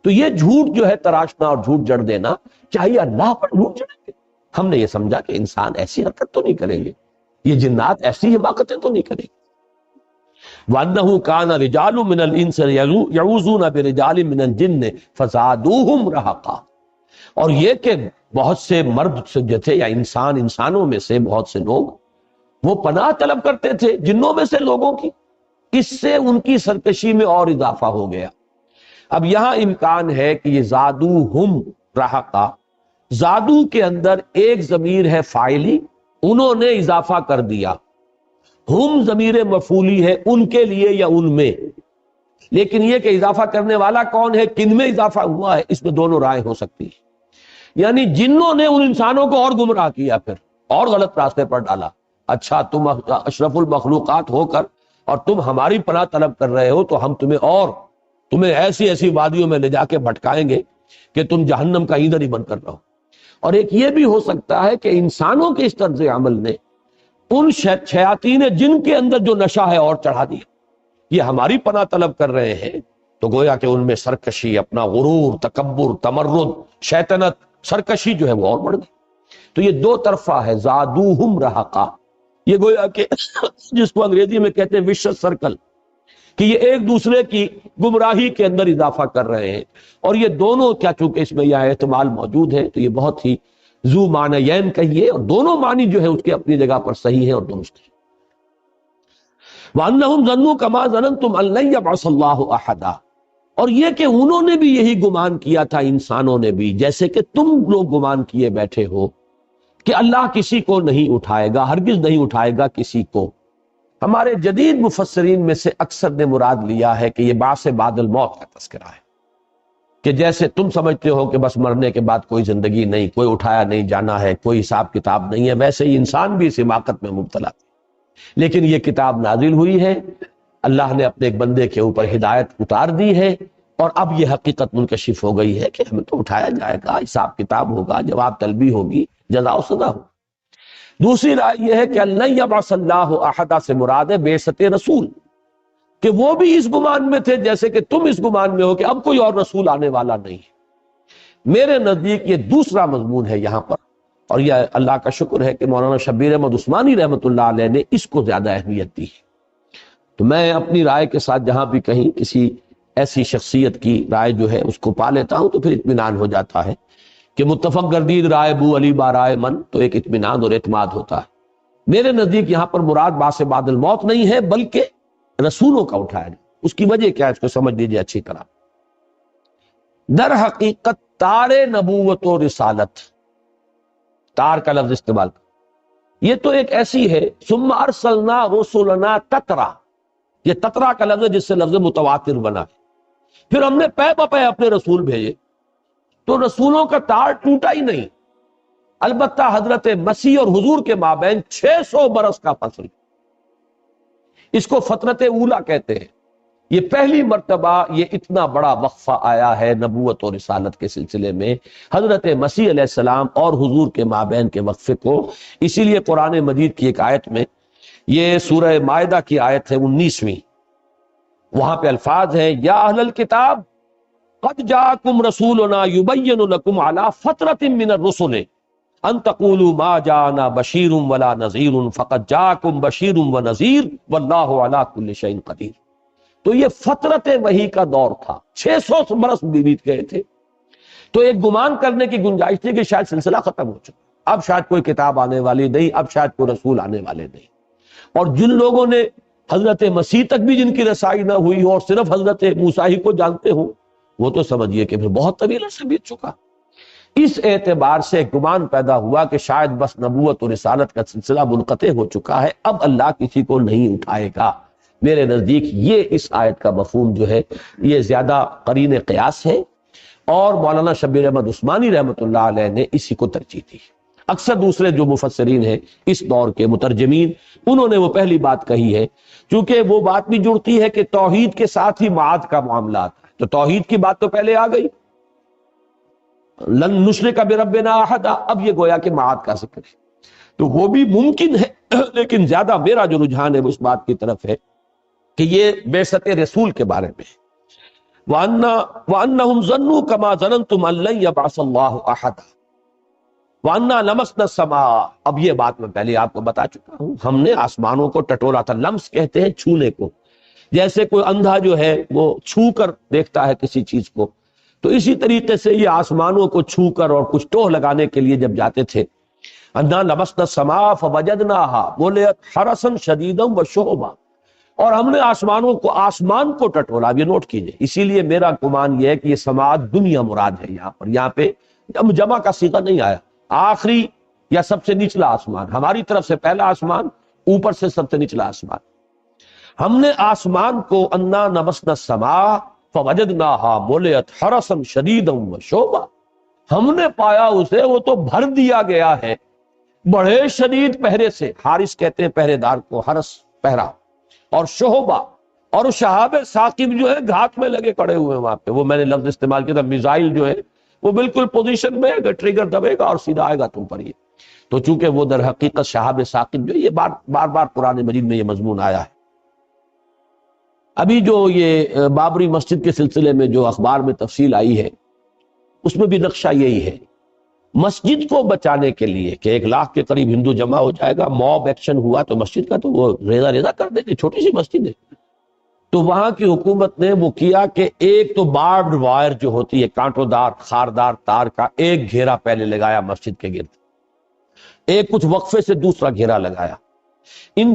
تو یہ جھوٹ جو ہے تراشنا اور جھوٹ جڑ دینا، چاہیے اللہ پر جھوٹ جڑیں گے. ہم نے یہ سمجھا کہ انسان ایسی حرکت تو نہیں کریں گے، یہ جنات ایسی حماقتیں تو نہیں کریں گے. وَأَنَّهُ كَانَ رِجَالٌ مِّنَ الْإِنسِ يَعُوذُونَ بِرِجَالٍ مِّنَ الْجِنِّ فَزَادُوهُمْ رَهَقًا. اور یہ کہ بہت سے مرد جو تھے یا انسانوں میں سے بہت سے لوگ وہ پناہ طلب کرتے تھے جنوں میں سے لوگوں کی، اس سے ان کی سرکشی میں اور اضافہ ہو گیا. اب یہاں امکان ہے کہ یہ زادوہم رہقا، زادو کے اندر ایک ضمیر ہے فاعلی، انہوں نے اضافہ کر دیا، ہم ضمیر مفعولی ہے ان کے لیے یا ان میں. لیکن یہ کہ اضافہ کرنے والا کون ہے، کن میں اضافہ ہوا ہے، اس میں دونوں رائے ہو سکتی ہے. یعنی جنوں نے ان انسانوں کو اور گمراہ کیا، پھر اور غلط راستے پر ڈالا. اچھا تم اشرف المخلوقات ہو کر اور تم ہماری پناہ طلب کر رہے ہو تو ہم تمہیں ایسی ایسی وادیوں میں لے جا کے بھٹکائیں گے کہ تم جہنم کا ایندھن ہی بن کر رہو. اور ایک یہ بھی ہو سکتا ہے کہ انسانوں کے اس طرز عمل نے ان شیاطین جن کے اندر جو نشہ ہے اور چڑھا دیا. یہ ہماری پناہ طلب کر رہے ہیں تو گویا کہ ان میں سرکشی، اپنا غرور، تکبر، تمرد، شیطنت، سرکشی جو ہے وہ اور بڑھ گئی۔ تو یہ دو طرفہ ہے، زادوہم رہقا، یہ گویا کہ جس کو انگریزی میں کہتے ہیں وشس سرکل، کہ یہ ایک دوسرے کی گمراہی کے اندر اضافہ کر رہے ہیں۔ اور یہ دونوں کیا، چونکہ اس میں یہ احتمال موجود ہے تو یہ بہت ہی ذو معنیین کہیے، اور دونوں معنی جو ہے اس کے اپنی جگہ پر صحیح ہے اور درست ہے۔ وَأَنَّهُمْ ظَنُّوا كَمَا ظَنَنْتُمْ أَن لَّن يَبْعَثَ اللَّهُ أَحَدًا، اور یہ کہ انہوں نے بھی یہی گمان کیا تھا، انسانوں نے بھی، جیسے کہ تم لوگ گمان کیے بیٹھے ہو کہ اللہ کسی کو نہیں اٹھائے گا، ہرگز نہیں اٹھائے گا کسی کو۔ ہمارے جدید مفسرین میں سے اکثر نے مراد لیا ہے کہ یہ بعث بعد الموت کا تذکرہ ہے، کہ جیسے تم سمجھتے ہو کہ بس مرنے کے بعد کوئی زندگی نہیں، کوئی اٹھایا نہیں جانا ہے، کوئی حساب کتاب نہیں ہے، ویسے ہی انسان بھی اس حماقت میں مبتلا ہے۔ لیکن یہ کتاب نازل ہوئی ہے، اللہ نے اپنے ایک بندے کے اوپر ہدایت اتار دی ہے، اور اب یہ حقیقت منکشف ہو گئی ہے کہ ہمیں تو اٹھایا جائے گا، حساب کتاب ہوگا، جواب طلبی ہوگی، جزا و سزا ہوگی۔ دوسری رائے یہ ہے کہ اللہ یبعث اللہ احدا سے مراد ہے بعثت رسول، کہ وہ بھی اس گمان میں تھے جیسے کہ تم اس گمان میں ہو کہ اب کوئی اور رسول آنے والا نہیں ہے۔ میرے نزدیک یہ دوسرا مضمون ہے یہاں پر، اور یہ اللہ کا شکر ہے کہ مولانا شبیر احمد عثمانی رحمۃ اللہ علیہ نے اس کو زیادہ اہمیت دی ہے۔ تو میں اپنی رائے کے ساتھ جہاں بھی کہیں کسی ایسی شخصیت کی رائے جو ہے اس کو پا لیتا ہوں تو پھر اطمینان ہو جاتا ہے کہ متفق گردید رائے بو علی بارائے من، تو ایک اطمینان اور اعتماد ہوتا ہے۔ میرے نزدیک یہاں پر مراد بعث بعد الموت نہیں ہے، بلکہ رسولوں کا اٹھایا جائے۔ اس کی وجہ کیا ہے اس کو سمجھ لیجیے اچھی طرح۔ در حقیقت تار نبوت و رسالت، تار کا لفظ استعمال کر، یہ تو ایک ایسی ہے، ثم ارسلنا رسلنا تترا، یہ تترا کا لفظ ہے جس سے لفظ متواتر بنا ہے۔ پھر ہم نے پے بپے اپنے رسول بھیجے، تو رسولوں کا تار ٹوٹا ہی نہیں، البتہ حضرت مسیح اور حضور کے مابین 600 برس کا فصل، اس کو فترت اولا کہتے ہیں۔ یہ پہلی مرتبہ یہ اتنا بڑا وقفہ آیا ہے نبوت اور رسالت کے سلسلے میں، حضرت مسیح علیہ السلام اور حضور کے مابین کے وقفے کو۔ اسی لیے قرآن مجید کی ایک آیت میں، یہ سورہ مائدہ کی آیت ہے 19ویں، وہاں پہ الفاظ ہیں یا اہل الکتاب قد جاءکم رسولنا یبین لکم علی فترۃ من الرسل ان تقولوا ما جاءنا بشیر ولا نذیر فقد جاءکم بشیر ونذیر واللہ علی کل شیء قدیر۔ تو یہ فترت وحی کا دور تھا، 600 برس بیت گئے تھے، تو ایک گمان کرنے کی گنجائش تھی کہ شاید سلسلہ ختم ہو چکا، اب شاید کوئی کتاب آنے والی نہیں، اب شاید کوئی رسول آنے والے نہیں۔ اور جن لوگوں نے حضرت مسیح تک بھی جن کی رسائی نہ ہوئی ہو اور صرف حضرت موسیٰ ہی کو جانتے ہوں، وہ تو سمجھیے کہ پھر بہت طویل عرصہ بیت چکا۔ اس اعتبار سے گمان پیدا ہوا کہ شاید بس نبوت اور رسالت کا سلسلہ منقطع ہو چکا ہے، اب اللہ کسی کو نہیں اٹھائے گا۔ میرے نزدیک یہ اس آیت کا مفہوم جو ہے یہ زیادہ قرین قیاس ہے، اور مولانا شبیر احمد عثمانی رحمۃ اللہ علیہ نے اسی کو ترجیح دی۔ اکثر دوسرے جو مفسرین ہیں اس دور کے مترجمین، انہوں نے وہ پہلی بات کہی ہے، چونکہ وہ بات بھی جڑتی ہے کہ توحید کے ساتھ ہی معاد کا معاملہ آتا ہے، تو توحید کی بات تو پہلے آ گئی، لن نشرک بربنا احدا، اب یہ گویا کہ معاد کا ذکر ہے، تو وہ بھی ممکن ہے، لیکن زیادہ میرا جو رجحان ہے وہ اس بات کی طرف ہے کہ یہ بعثت رسول کے بارے میں۔ وَأَنَّهُمْ ظَنُّوا كَمَا ظَنَنْتُمْ أَن لَّن يَبْعَثَ اللَّهُ أَحَدًا وَأَنَّا لَمَسْنَا السَّمَاءَ، اب یہ بات میں پہلے آپ کو بتا چکا ہوں، ہم نے آسمانوں کو ٹٹولا تھا۔ لمس کہتے ہیں چھونے کو، جیسے کوئی اندھا جو ہے وہ چھو کر دیکھتا ہے کسی چیز کو، تو اسی طریقے سے یہ آسمانوں کو چھو کر اور کچھ ٹوہ لگانے کے لیے جب جاتے تھے، اَنَّا لَمَسْنَا السَّمَاءَ فَوَجَدْنَاهَا مُلِئَتْ حَرَسًا شَدِيدًا وَشُهُبًا، اور ہم نے آسمان کو ٹٹولا۔ یہ نوٹ کیجئے، اسی لیے میرا گمان یہ ہے کہ یہ سماعت دنیا مراد ہے یہاں پہ جمع کا صیغہ نہیں آیا، آخری یا سب سے نچلا آسمان، ہماری طرف سے پہلا آسمان، اوپر سے سب سے نچلا آسمان۔ ہم نے آسمان کو انا نمسنا السماء فوجدناها ملئت حرسا شدیدا وشوبا، ہم نے پایا اسے وہ تو بھر دیا گیا ہے بڑے شدید پہرے سے، حارس کہتے ہیں پہرے دار کو، حرس پہرا، اور شہبا، اور شہاب ثاقب جو ہے گھات میں لگے کھڑے ہوئے وہاں پہ، وہ میں نے لفظ استعمال کیا تھا، میزائل جو ہے وہ بالکل پوزیشن میں ہے، ٹریگر دبے گا اور سیدھا آئے گا تم پر۔ یہ تو چونکہ وہ در حقیقت شہاب ثاقب جو یہ بار بار قرآن مجید میں یہ مضمون آیا ہے۔ ابھی جو یہ بابری مسجد کے سلسلے میں جو اخبار میں تفصیل آئی ہے اس میں بھی نقشہ یہی ہے، مسجد کو بچانے کے لیے کہ 1 لاکھ کے قریب ہندو جمع ہو جائے گا، موب ایکشن ہوا تو مسجد کا تو وہ ریزہ ریزہ کر دیں گے، چھوٹی سی مسجد ہے۔ تو وہاں کی حکومت نے وہ کیا کہ ایک تو باربڈ وائر جو ہوتی ہے کانٹوں دار خاردار تار کا ایک گھیرا پہلے لگایا مسجد کے گرد، ایک کچھ وقفے سے دوسرا گھیرا لگایا۔ ان